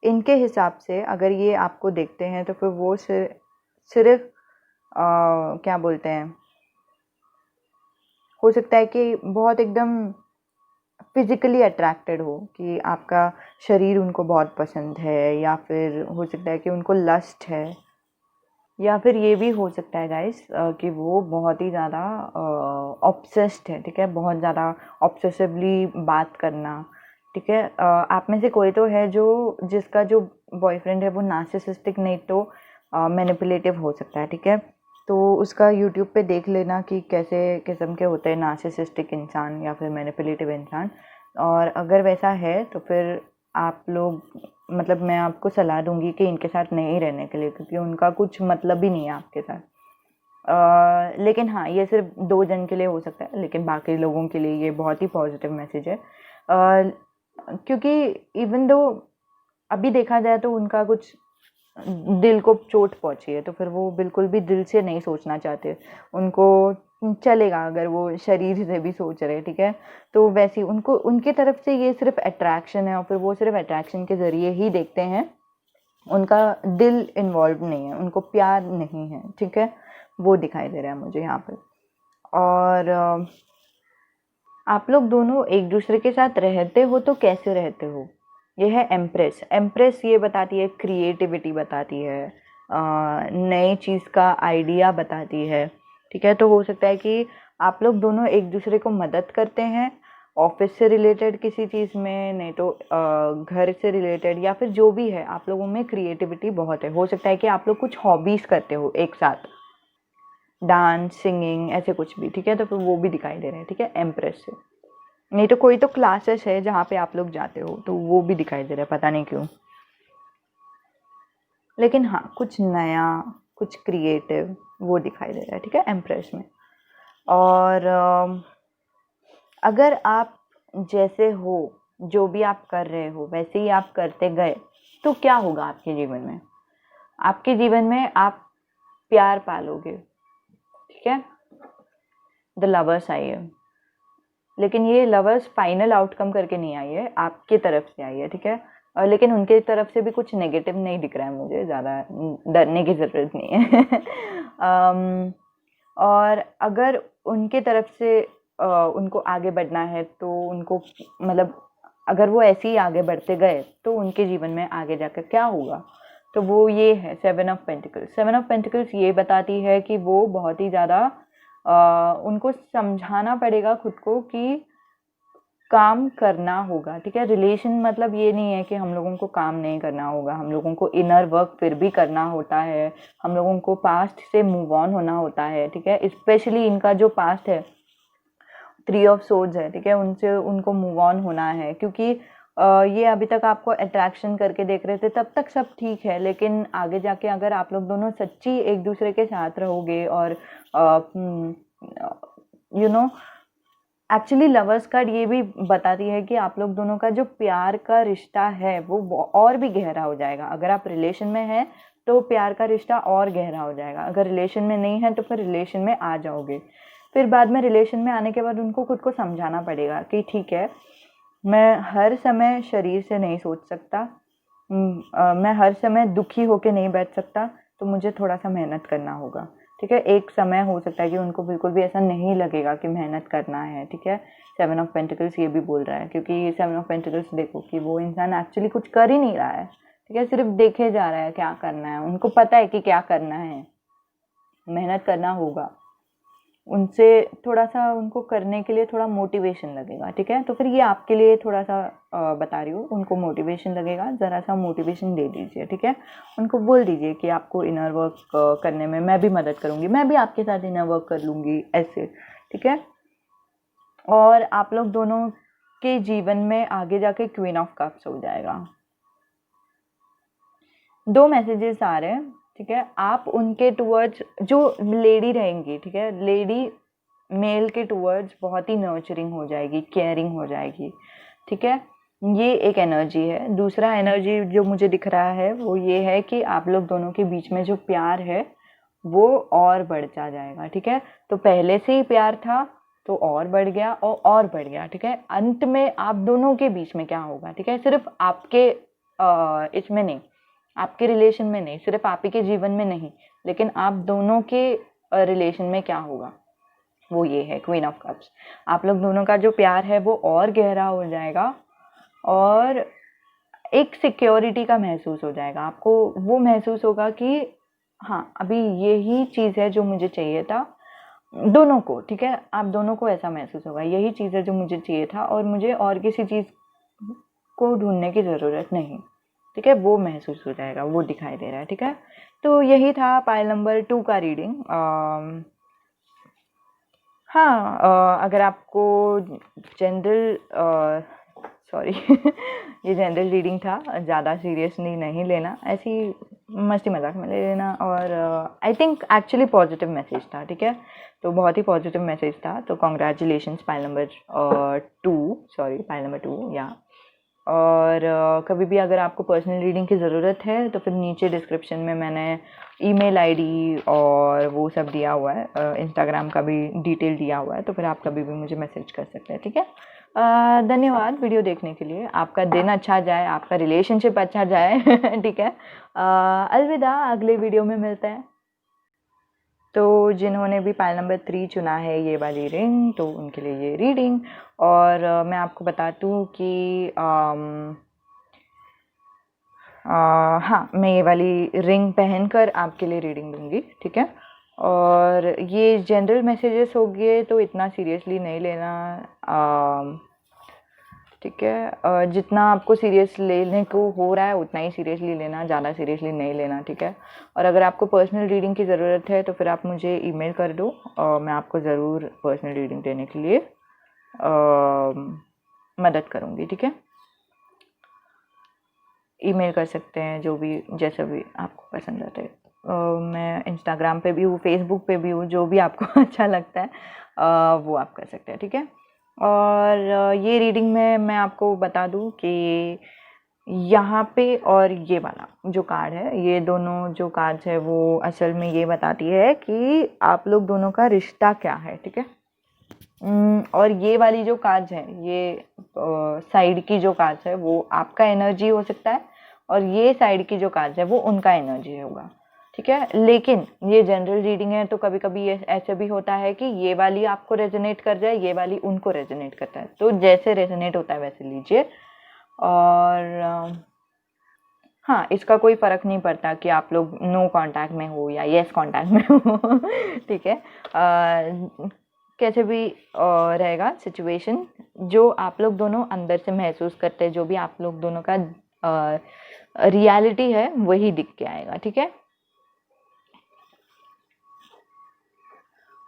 इनके हिसाब से अगर ये आपको देखते हैं तो फिर वो सिर्फ क्या बोलते हैं, हो सकता है कि बहुत एकदम फिजिकली अट्रैक्टेड हो, कि आपका शरीर उनको बहुत पसंद है, या फिर हो सकता है कि उनको लस्ट है, या फिर ये भी हो सकता है गाइस कि वो बहुत ही ज़्यादा ऑब्सेस्ड है, ठीक है, बहुत ज़्यादा ऑब्सेसिवली बात करना, ठीक है। आप में से कोई तो है जो जिसका जो बॉयफ्रेंड है वो नार्सिसिस्टिक नहीं तो मैनिपुलेटिव हो सकता है, ठीक है। तो उसका यूट्यूब पे देख लेना कि कैसे किस्म के होते हैं नार्सिसिस्टिक इंसान या फिर मैनिपुलेटिव इंसान, और अगर वैसा है तो फिर आप लोग मतलब मैं आपको सलाह दूंगी कि इनके साथ नहीं रहने के लिए, क्योंकि उनका कुछ मतलब ही नहीं है आपके साथ। लेकिन हाँ, ये सिर्फ 2 जन के लिए हो सकता है, लेकिन बाकी लोगों के लिए ये बहुत ही पॉजिटिव मैसेज है। क्योंकि इवन दो अभी देखा जाए तो उनका कुछ दिल को चोट पहुंची है, तो फिर वो बिल्कुल भी दिल से नहीं सोचना चाहते। उनको चलेगा अगर वो शरीर से भी सोच रहे, ठीक है। तो वैसे उनको उनकी तरफ से ये सिर्फ अट्रैक्शन है, और फिर वो सिर्फ अट्रैक्शन के ज़रिए ही देखते हैं, उनका दिल इन्वॉल्व नहीं है, उनको प्यार नहीं है, ठीक है। वो दिखाई दे रहा है मुझे यहाँ पे। और आप लोग दोनों एक दूसरे के साथ रहते हो तो कैसे रहते हो, ये है एम्प्रेस। एम्प्रेस ये बताती है क्रिएटिविटी बताती है, नई चीज़ का आइडिया बताती है, ठीक है। तो हो सकता है कि आप लोग दोनों एक दूसरे को मदद करते हैं, ऑफिस से रिलेटेड किसी चीज़ में, नहीं तो घर से रिलेटेड, या फिर जो भी है, आप लोगों में क्रिएटिविटी बहुत है। हो सकता है कि आप लोग कुछ हॉबीज़ करते हो एक साथ, डांस, सिंगिंग, ऐसे कुछ भी, ठीक है। तो फिर वो भी दिखाई दे रहे हैं, ठीक है, एम्प्रेस से। नहीं तो कोई तो क्लासेस है जहाँ पे आप लोग जाते हो, तो वो भी दिखाई दे रहा है, पता नहीं क्यों। लेकिन हाँ, कुछ नया, कुछ क्रिएटिव वो दिखाई दे रहा है, ठीक है, एम्प्रेस में। और अगर आप जैसे हो, जो भी आप कर रहे हो वैसे ही आप करते गए, तो क्या होगा आपके जीवन में? आपके जीवन में आप प्यार पालोगे, ठीक है। द लवर्स आई है, लेकिन ये लवर्स फाइनल आउटकम करके नहीं आई है, आपकी तरफ से आई है, ठीक है। और लेकिन उनके तरफ से भी कुछ नेगेटिव नहीं दिख रहा है मुझे, ज़्यादा डरने की ज़रूरत नहीं है। और अगर उनके तरफ से उनको आगे बढ़ना है तो उनको, मतलब अगर वो ऐसे ही आगे बढ़ते गए तो उनके जीवन में आगे जाकर क्या होगा, तो वो ये है 7 ऑफ पेंटिकल्स। 7 ऑफ पेंटिकल्स ये बताती है कि वो बहुत ही ज़्यादा उनको समझाना पड़ेगा खुद को कि काम करना होगा, ठीक है। रिलेशन मतलब ये नहीं है कि हम लोगों को काम नहीं करना होगा, हम लोगों को इनर वर्क फिर भी करना होता है, हम लोगों को पास्ट से मूव ऑन होना होता है, ठीक है। स्पेशली इनका जो पास्ट है, 3 ऑफ सोर्ड्स है, ठीक है, उनसे उनको मूव ऑन होना है, क्योंकि ये अभी तक आपको अट्रैक्शन करके देख रहे थे, तब तक सब ठीक है, लेकिन आगे जाके अगर आप लोग दोनों सच्ची एक दूसरे के साथ रहोगे, और you know actually lovers card ये भी बताती है कि आप लोग दोनों का जो प्यार का रिश्ता है वो और भी गहरा हो जाएगा। अगर आप रिलेशन में हैं तो प्यार का रिश्ता और गहरा हो जाएगा, अगर रिलेशन में नहीं है तो फिर रिलेशन में आ जाओगे। फिर बाद में रिलेशन में आने के बाद उनको खुद को समझाना पड़ेगा कि ठीक है, मैं हर समय शरीर से नहीं सोच सकता, मैं हर समय दुखी होके नहीं बैठ सकता, तो मुझे थोड़ा सा मेहनत करना होगा, ठीक है। एक समय हो सकता है कि उनको बिल्कुल भी ऐसा नहीं लगेगा कि मेहनत करना है, ठीक है। 7 ऑफ पेंटिकल्स ये भी बोल रहा है, क्योंकि 7 ऑफ पेंटिकल्स देखो कि वो इंसान एक्चुअली कुछ कर ही नहीं रहा है, ठीक है, सिर्फ देखे जा रहा है क्या करना है। उनको पता है कि क्या करना है, मेहनत करना होगा, उनसे थोड़ा सा उनको करने के लिए थोड़ा मोटिवेशन लगेगा, ठीक है। तो फिर ये आपके लिए थोड़ा सा बता रही हूँ, उनको मोटिवेशन लगेगा, ज़रा सा मोटिवेशन दे दीजिए, ठीक है। उनको बोल दीजिए कि आपको इनर वर्क करने में मैं भी मदद करूँगी, मैं भी आपके साथ इनर वर्क कर लूँगी, ऐसे, ठीक है। और आप लोग दोनों के जीवन में आगे जाके क्वीन ऑफ कप्स हो जाएगा। 2 मैसेजेस आ रहे हैं, ठीक है। आप उनके टुवर्ड्स, जो लेडी रहेंगी, ठीक है, लेडी मेल के टुवर्ड्स बहुत ही नर्चरिंग हो जाएगी, केयरिंग हो जाएगी, ठीक है। ये एक एनर्जी है। दूसरा एनर्जी जो मुझे दिख रहा है वो ये है कि आप लोग दोनों के बीच में जो प्यार है वो और बढ़ता जाएगा, ठीक है। तो पहले से ही प्यार था तो और बढ़ गया और बढ़ गया, ठीक है। अंत में आप दोनों के बीच में क्या होगा, ठीक है, सिर्फ आपके इसमें नहीं, आपके रिलेशन में नहीं, सिर्फ आप ही के जीवन में नहीं, लेकिन आप दोनों के रिलेशन में क्या होगा वो ये है क्वीन ऑफ कप्स। आप लोग दोनों का जो प्यार है वो और गहरा हो जाएगा, और एक सिक्योरिटी का महसूस हो जाएगा आपको। वो महसूस होगा कि हाँ, अभी यही चीज़ है जो मुझे चाहिए था, दोनों को, ठीक है। आप दोनों को ऐसा महसूस होगा, यही चीज़ है जो मुझे चाहिए था और मुझे और किसी चीज़ को ढूंढने की ज़रूरत नहीं, ठीक है। वो महसूस हो जाएगा, वो दिखाई दे रहा है, ठीक है। तो यही था पाइल नंबर 2 का रीडिंग। हाँ, अगर आपको जनरल सॉरी ये जनरल रीडिंग था, ज़्यादा सीरियसली नहीं लेना, ऐसी मस्ती मजाक में ले लेना। और I think actually positive message था, ठीक है, तो बहुत ही पॉजिटिव मैसेज था। तो कॉन्ग्रेचुलेशंस पाइल नंबर 2 या। और कभी भी अगर आपको पर्सनल रीडिंग की ज़रूरत है तो फिर नीचे डिस्क्रिप्शन में मैंने ईमेल आईडी और वो सब दिया हुआ है, इंस्टाग्राम का भी डिटेल दिया हुआ है, तो फिर आप कभी भी मुझे मैसेज कर सकते हैं, ठीक है। धन्यवाद वीडियो देखने के लिए। आपका दिन अच्छा जाए, आपका रिलेशनशिप अच्छा जाए ठीक है। अलविदा, अगले वीडियो में मिलते हैं। तो जिन्होंने भी पाइल नंबर 3 चुना है ये वाली रिंग, तो उनके लिए ये रीडिंग। और मैं आपको बता दूँ कि हाँ, मैं ये वाली रिंग पहनकर आपके लिए रीडिंग दूंगी, ठीक है। और ये जनरल मैसेजेस हो गए तो इतना सीरियसली नहीं लेना, ठीक है। जितना आपको सीरियस लेने को हो रहा है उतना ही सीरियसली लेना, ज़्यादा सीरियसली नहीं लेना, ठीक है। और अगर आपको पर्सनल रीडिंग की ज़रूरत है तो फिर आप मुझे ईमेल कर दो और मैं आपको ज़रूर पर्सनल रीडिंग देने के लिए मदद करूँगी, ठीक है। ईमेल कर सकते हैं, जो भी जैसा भी आपको पसंद आता है। मैं इंस्टाग्राम पे भी हूँ, फेसबुक पे भी हूँ, जो भी आपको अच्छा लगता है वो आप कर सकते हैं, ठीक है। और ये रीडिंग में मैं आपको बता दूँ कि यहाँ पे और ये वाला जो कार्ड है, ये दोनों जो कार्ड्स है वो असल में ये बताती है कि आप लोग दोनों का रिश्ता क्या है, ठीक है। और ये वाली जो कार्ड्स है, ये साइड की जो कार्ड्स है वो आपका एनर्जी हो सकता है, और ये साइड की जो कार्ड्स है वो उनका एनर्जी होगा, ठीक है। लेकिन ये जनरल रीडिंग है तो कभी कभी ये ऐसे भी होता है कि ये वाली आपको रेजोनेट कर जाए, ये वाली उनको रेजोनेट करता है, तो जैसे रेजोनेट होता है वैसे लीजिए। और हाँ, इसका कोई फ़र्क नहीं पड़ता कि आप लोग नो कांटेक्ट में हो या येस कांटेक्ट में हो ठीक है। कैसे भी रहेगा सिचुएशन, जो आप लोग दोनों अंदर से महसूस करते हैं, जो भी आप लोग दोनों का रियलिटी है वही दिख के आएगा, ठीक है।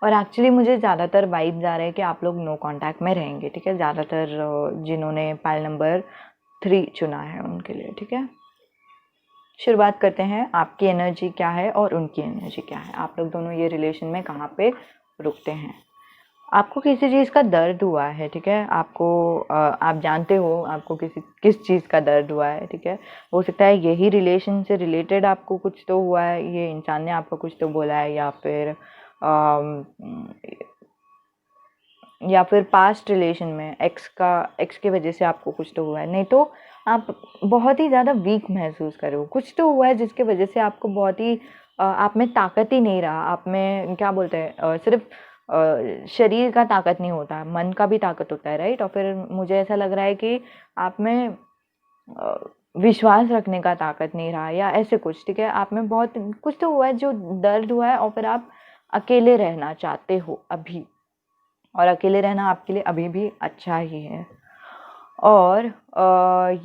और एक्चुअली मुझे ज़्यादातर वाइब्स आ रहे हैं कि आप लोग नो कांटेक्ट में रहेंगे, ठीक है, ज़्यादातर जिन्होंने पाइल नंबर 3 चुना है उनके लिए, ठीक है। शुरुआत करते हैं, आपकी एनर्जी क्या है और उनकी एनर्जी क्या है, आप लोग दोनों ये रिलेशन में कहाँ पे रुकते हैं। आपको किसी चीज़ का दर्द हुआ है, ठीक है, आपको आप जानते हो आपको किस चीज़ का दर्द हुआ है, ठीक है। हो सकता है यही रिलेशन से रिलेटेड आपको कुछ तो हुआ है, ये इंसान ने आपको कुछ तो बोला है, या फिर पास्ट रिलेशन में एक्स की वजह से आपको कुछ तो हुआ है, नहीं तो आप बहुत ही ज़्यादा वीक महसूस कर रहे हो, कुछ तो हुआ है जिसके वजह से आपको बहुत ही आप में ताकत ही नहीं रहा, आप में क्या बोलते हैं, सिर्फ शरीर का ताकत नहीं होता, मन का भी ताकत होता है, राइट। और फिर मुझे ऐसा लग रहा है कि आप में विश्वास रखने का ताकत नहीं रहा या ऐसे कुछ, ठीक है। आप में बहुत कुछ तो हुआ है जो दर्द हुआ है, और फिर आप अकेले रहना चाहते हो अभी, और अकेले रहना आपके लिए अभी भी अच्छा ही है। और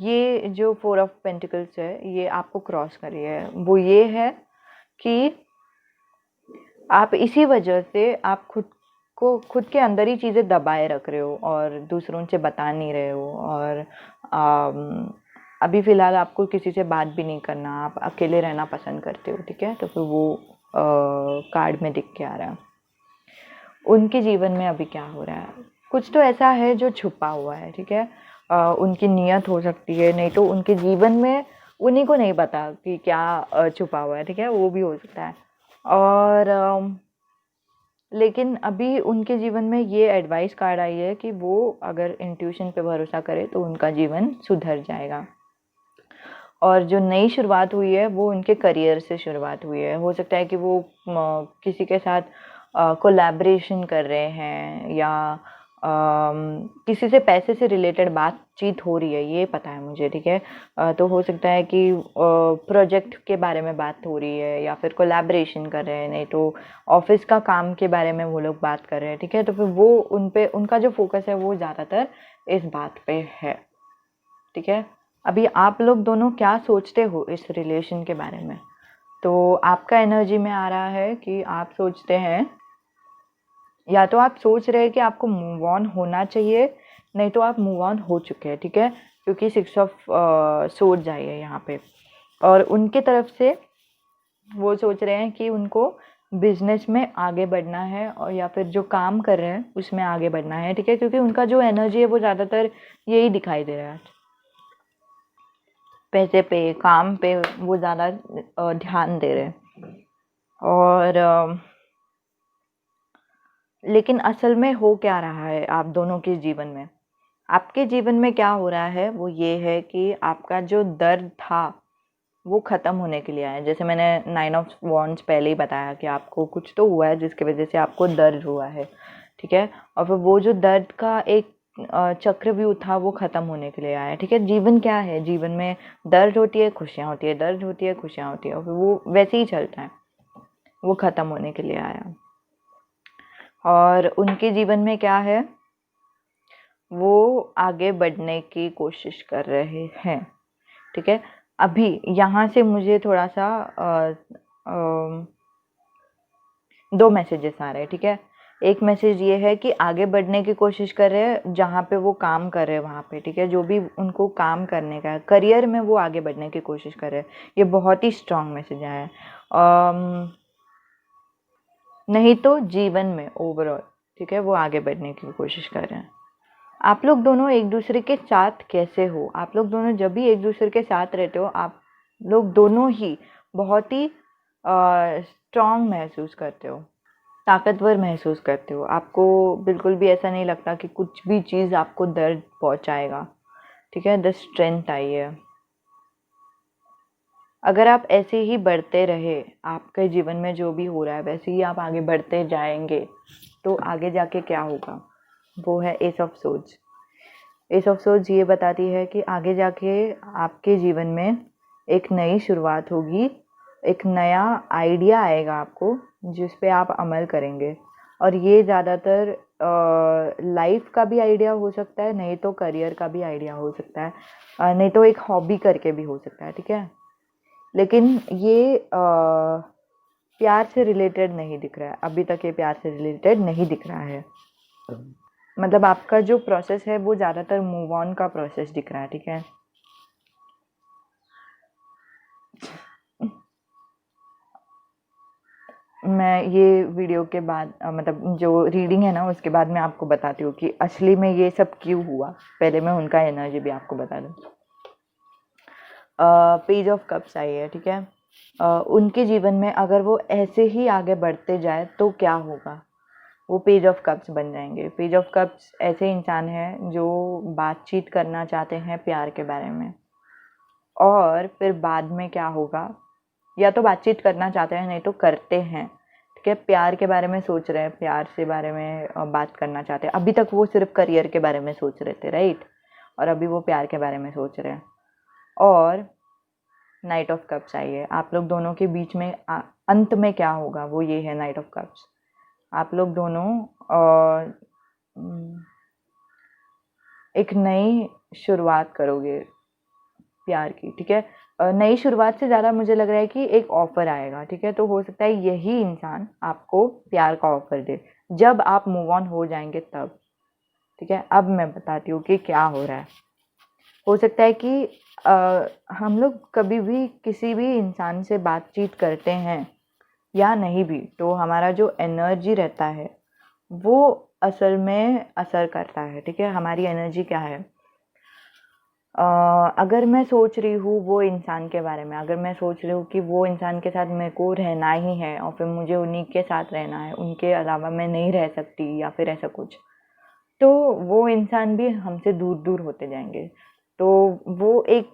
ये जो 4 ऑफ पेंटिकल्स है ये आपको क्रॉस करी है, वो ये है कि आप इसी वजह से आप खुद के अंदर ही चीज़ें दबाए रख रहे हो और दूसरों से बता नहीं रहे हो, और अभी फ़िलहाल आपको किसी से बात भी नहीं करना, आप अकेले रहना पसंद करते हो, ठीक है। तो फिर वो कार्ड में दिख के आ रहा है। उनके जीवन में अभी क्या हो रहा है, कुछ तो ऐसा है जो छुपा हुआ है, ठीक है। उनकी नीयत हो सकती है, नहीं तो उनके जीवन में उन्हीं को नहीं पता कि क्या छुपा हुआ है, ठीक है, वो भी हो सकता है। और लेकिन अभी उनके जीवन में ये एडवाइस कार्ड आई है कि वो अगर इंट्यूशन पे भरोसा करे तो उनका जीवन सुधर जाएगा। और जो नई शुरुआत हुई है वो उनके करियर से शुरुआत हुई है, हो सकता है कि वो किसी के साथ कोलैबोरेशन कर रहे हैं, या किसी से पैसे से रिलेटेड बातचीत हो रही है, ये पता है मुझे, ठीक है। तो हो सकता है कि प्रोजेक्ट के बारे में बात हो रही है, या फिर कोलैबोरेशन कर रहे हैं, नहीं तो ऑफिस का काम के बारे में वो लोग बात कर रहे हैं, ठीक है। तो फिर वो उनका जो फोकस है वो ज़्यादातर इस बात पे है, ठीक है। अभी आप लोग दोनों क्या सोचते हो इस रिलेशन के बारे में, तो आपका एनर्जी में आ रहा है कि आप सोचते हैं, या तो आप सोच रहे हैं कि आपको मूव ऑन होना चाहिए, नहीं तो आप मूव ऑन हो चुके हैं, ठीक है, क्योंकि 6 ऑफ सोर्ड्स आई है यहाँ पे। और उनके तरफ से वो सोच रहे हैं कि उनको बिजनेस में आगे बढ़ना है, और या फिर जो काम कर रहे हैं उसमें आगे बढ़ना है, ठीक है, क्योंकि उनका जो एनर्जी है वो ज़्यादातर यही दिखाई दे रहा है, पैसे पे, काम पे वो ज़्यादा ध्यान दे रहे हैं। और लेकिन असल में हो क्या रहा है आप दोनों के जीवन में? आपके जीवन में क्या हो रहा है वो ये है कि आपका जो दर्द था वो ख़त्म होने के लिए आया है। जैसे मैंने 9 ऑफ वॉन्ड्स पहले ही बताया कि आपको कुछ तो हुआ है जिसकी वजह से आपको दर्द हुआ है, ठीक है, और फिर वो जो दर्द का एक चक्रव्यूह था वो ख़त्म होने के लिए आया है, ठीक है। जीवन क्या है, जीवन में दर्द होती है, खुशियाँ होती है, दर्द होती है, खुशियाँ होती है, और फिर वो वैसे ही चलता है, वो ख़त्म होने के लिए आया। और उनके जीवन में क्या है, वो आगे बढ़ने की कोशिश कर रहे हैं, ठीक है। अभी यहाँ से मुझे थोड़ा सा 2 मैसेजेस आ रहे हैं, ठीक है। एक मैसेज ये है कि आगे बढ़ने की कोशिश कर रहे हैं जहाँ पे वो काम कर रहे हैं वहाँ पे, ठीक है, जो भी उनको काम करने का है करियर में वो आगे बढ़ने की कोशिश कर रहे हैं। ये बहुत ही स्ट्रॉन्ग मैसेज आया है। नहीं तो जीवन में ओवरऑल, ठीक है, वो आगे बढ़ने की कोशिश कर रहे हैं। आप लोग दोनों एक दूसरे के साथ कैसे हो? आप लोग दोनों जब भी एक दूसरे के साथ रहते हो आप लोग दोनों ही बहुत ही स्ट्रॉन्ग महसूस करते हो, ताकतवर महसूस करते हो। आपको बिल्कुल भी ऐसा नहीं लगता कि कुछ भी चीज़ आपको दर्द पहुंचाएगा, ठीक है। द स्ट्रेंथ आई है। अगर आप ऐसे ही बढ़ते रहे, आपके जीवन में जो भी हो रहा है वैसे ही आप आगे बढ़ते जाएंगे, तो आगे जाके क्या होगा, वो है S of swords. S of swords ये बताती है कि आगे जाके आपके जीवन में एक नई शुरुआत होगी, एक नया आइडिया आएगा आपको जिस पे आप अमल करेंगे। और ये ज़्यादातर लाइफ का भी आइडिया हो सकता है, नहीं तो करियर का भी आइडिया हो सकता है, नहीं तो एक हॉबी करके भी हो सकता है, ठीक है। लेकिन ये प्यार से रिलेटेड नहीं दिख रहा है, अभी तक ये प्यार से रिलेटेड नहीं दिख रहा है। मतलब आपका जो प्रोसेस है वो ज़्यादातर मूव ऑन का प्रोसेस दिख रहा है, ठीक है। मैं ये वीडियो के बाद मतलब जो रीडिंग है ना उसके बाद मैं आपको बताती हूँ कि असली में ये सब क्यों हुआ। पहले मैं उनका एनर्जी भी आपको बता दूँ। पेज ऑफ कप्स आई है, ठीक है। उनके जीवन में अगर वो ऐसे ही आगे बढ़ते जाए तो क्या होगा, वो पेज ऑफ कप्स बन जाएंगे। पेज ऑफ कप्स ऐसे इंसान हैं जो बातचीत करना चाहते हैं प्यार के बारे में, और फिर बाद में क्या होगा, या तो बातचीत करना चाहते हैं नहीं तो करते हैं, ठीक है। प्यार के बारे में सोच रहे हैं, प्यार से बारे में बात करना चाहते हैं। अभी तक वो सिर्फ करियर के बारे में सोच रहे थे, राइट, और अभी वो प्यार के बारे में सोच रहे हैं। और नाइट ऑफ कप्स आई है। आप लोग दोनों के बीच में अंत में क्या होगा वो ये है नाइट ऑफ कप्स। आप लोग दोनों एक नई शुरुआत करोगे प्यार की, ठीक है। नई शुरुआत से ज़्यादा मुझे लग रहा है कि एक ऑफ़र आएगा, ठीक है। तो हो सकता है यही इंसान आपको प्यार का ऑफ़र दे जब आप मूव ऑन हो जाएंगे तब, ठीक है। अब मैं बताती हूँ कि क्या हो रहा है। हो सकता है कि हम लोग कभी भी किसी भी इंसान से बातचीत करते हैं या नहीं भी, तो हमारा जो एनर्जी रहता है वो असल में असर करता है, ठीक है। हमारी एनर्जी क्या है, अगर मैं सोच रही हूँ वो इंसान के बारे में, अगर मैं सोच रही हूँ कि वो इंसान के साथ मेरे को रहना ही है और फिर मुझे उन्हीं के साथ रहना है, उनके अलावा मैं नहीं रह सकती या फिर ऐसा कुछ, तो वो इंसान भी हमसे दूर दूर होते जाएंगे। तो वो एक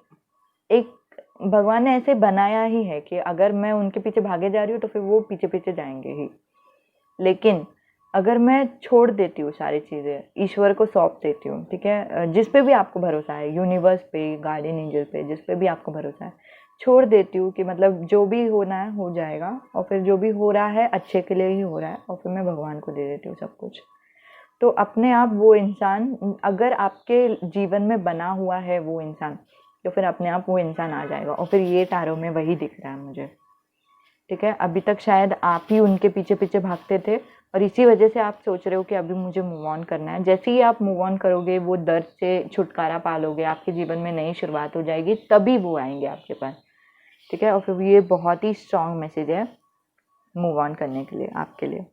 भगवान ने ऐसे बनाया ही है कि अगर मैं उनके पीछे भागे जा रही हूँ तो फिर वो पीछे पीछे जाएंगे ही। लेकिन अगर मैं छोड़ देती हूँ सारी चीज़ें, ईश्वर को सौंप देती हूँ, ठीक है, जिस पे भी आपको भरोसा है, यूनिवर्स पे, गार्डियन एंजल पे, जिस पे भी आपको भरोसा है, छोड़ देती हूँ कि मतलब जो भी होना है हो जाएगा, और फिर जो भी हो रहा है अच्छे के लिए ही हो रहा है, और फिर मैं भगवान को दे देती हूँ सब कुछ। तो अपने आप वो इंसान अगर आपके जीवन में बना हुआ है वो इंसान, तो फिर अपने आप वो इंसान आ जाएगा। और फिर ये टैरो में वही दिख रहा है मुझे, ठीक है। अभी तक शायद आप ही उनके पीछे पीछे भागते थे, और इसी वजह से आप सोच रहे हो कि अभी मुझे मूव ऑन करना है। जैसे ही आप मूव ऑन करोगे, वो दर्द से छुटकारा पा लोगे, आपके जीवन में नई शुरुआत हो जाएगी, तभी वो आएंगे आपके पास, ठीक है। और फिर ये बहुत ही स्ट्रॉन्ग मैसेज है मूव ऑन करने के लिए आपके लिए।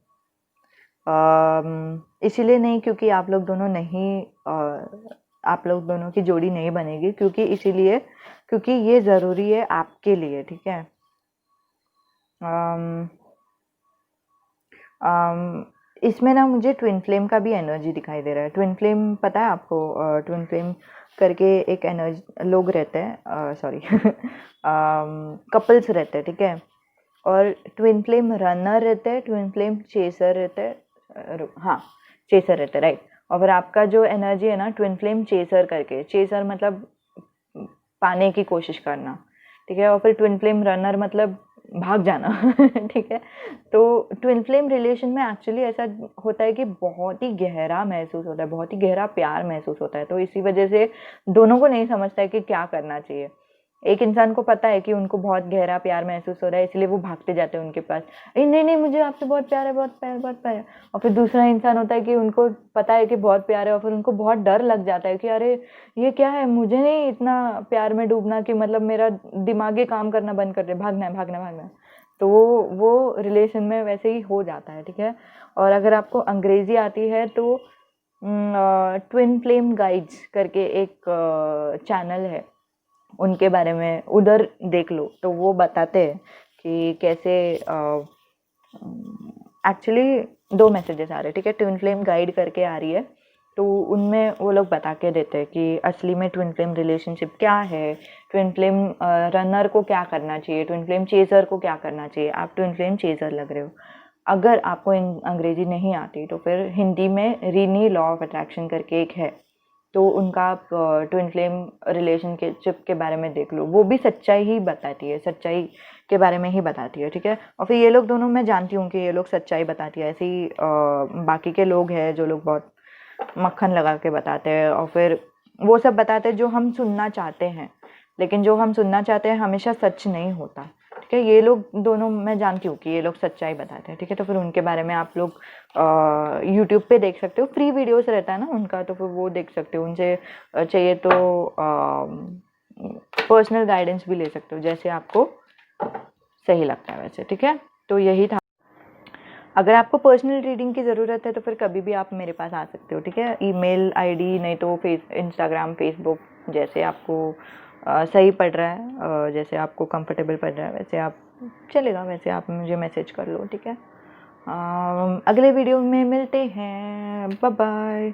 इसीलिए नहीं क्योंकि आप लोग दोनों नहीं आप लोग दोनों की जोड़ी नहीं बनेगी, क्योंकि इसीलिए क्योंकि ये ज़रूरी है आपके लिए, ठीक है। इसमें ना मुझे ट्विन फ्लेम का भी एनर्जी दिखाई दे रहा है। ट्विन फ्लेम पता है आपको? ट्विन फ्लेम करके एक एनर्जी लोग रहते हैं, सॉरी कपल्स रहते हैं, ठीक है। और ट्विन फ्लेम रनर रहते हैं, ट्विन फ्लेम चेसर रहते हैं, हाँ चेसर रहते हैं, राइट। और फिर आपका जो एनर्जी है ना ट्विन फ्लेम चेसर करके, चेसर मतलब पाने की कोशिश करना, ठीक है। और फिर ट्विन फ्लेम रनर मतलब भाग जाना ठीक है। तो ट्विन फ्लेम रिलेशन में एक्चुअली ऐसा होता है कि बहुत ही गहरा महसूस होता है, बहुत ही गहरा प्यार महसूस होता है। तो इसी वजह से दोनों को नहीं समझता है कि क्या करना चाहिए। एक इंसान को पता है कि उनको बहुत गहरा प्यार महसूस हो रहा है, इसलिए वो भागते जाते हैं उनके पास, नहीं नहीं मुझे आपसे बहुत प्यार है, बहुत प्यार, बहुत प्यार। और फिर दूसरा इंसान होता है कि उनको पता है कि बहुत प्यार है, और फिर उनको बहुत डर लग जाता है कि अरे ये क्या है, मुझे नहीं इतना प्यार में डूबना कि मतलब मेरा दिमागी काम करना बंद कर दे, भागना है भागना भागना है। तो वो रिलेशन में वैसे ही हो जाता है, ठीक है। और अगर आपको अंग्रेजी आती है तो ट्विन फ्लेम गाइड्स करके एक चैनल है, उनके बारे में उधर देख लो, तो वो बताते हैं कि कैसे एक्चुअली 2 मैसेजेस आ रहे हैं, ठीक है। ट्विन फ्लेम गाइड करके आ रही है, तो उनमें वो लोग बता के देते हैं कि असली में ट्विन फ्लेम रिलेशनशिप क्या है, ट्विन फ्लेम रनर को क्या करना चाहिए, ट्विन फ्लेम चेजर को क्या करना चाहिए। आप ट्विन फ्लेम चेजर लग रहे हो। अगर आपको अंग्रेजी नहीं आती तो फिर हिंदी में रीनी लॉ ऑफ अट्रैक्शन करके एक है, तो उनका आप ट्विन फ्लेम रिलेशनशिप के बारे में देख लो, वो भी सच्चाई ही बताती है, सच्चाई के बारे में ही बताती है, ठीक है। और फिर ये लोग दोनों मैं जानती हूँ कि ये लोग सच्चाई बताती है। ऐसे ही बाकी के लोग हैं जो लोग बहुत मक्खन लगा के बताते हैं, और फिर वो सब बताते हैं जो हम सुनना चाहते हैं, लेकिन जो हम सुनना चाहते हैं हमेशा सच नहीं होता, ठीक है। ये लोग दोनों मैं जानती हूँ कि ये लोग सच्चाई बताते हैं, ठीक है। तो फिर उनके बारे में आप लोग यूट्यूब पे देख सकते हो, फ्री वीडियोस रहता है ना उनका, तो फिर वो देख सकते हो। उनसे चाहिए तो पर्सनल गाइडेंस भी ले सकते हो, जैसे आपको सही लगता है वैसे, ठीक है। तो यही था। अगर आपको पर्सनल रीडिंग की ज़रूरत है तो फिर कभी भी आप मेरे पास आ सकते हो, ठीक है। ईमेल आईडी नहीं तो इंस्टाग्राम फेसबुक, जैसे आपको सही पड़ रहा है, जैसे आपको कंफर्टेबल पड़ रहा है वैसे आप चलेगा, वैसे आप मुझे मैसेज कर लो, ठीक है। अगले वीडियो में मिलते हैं, बाय बाय।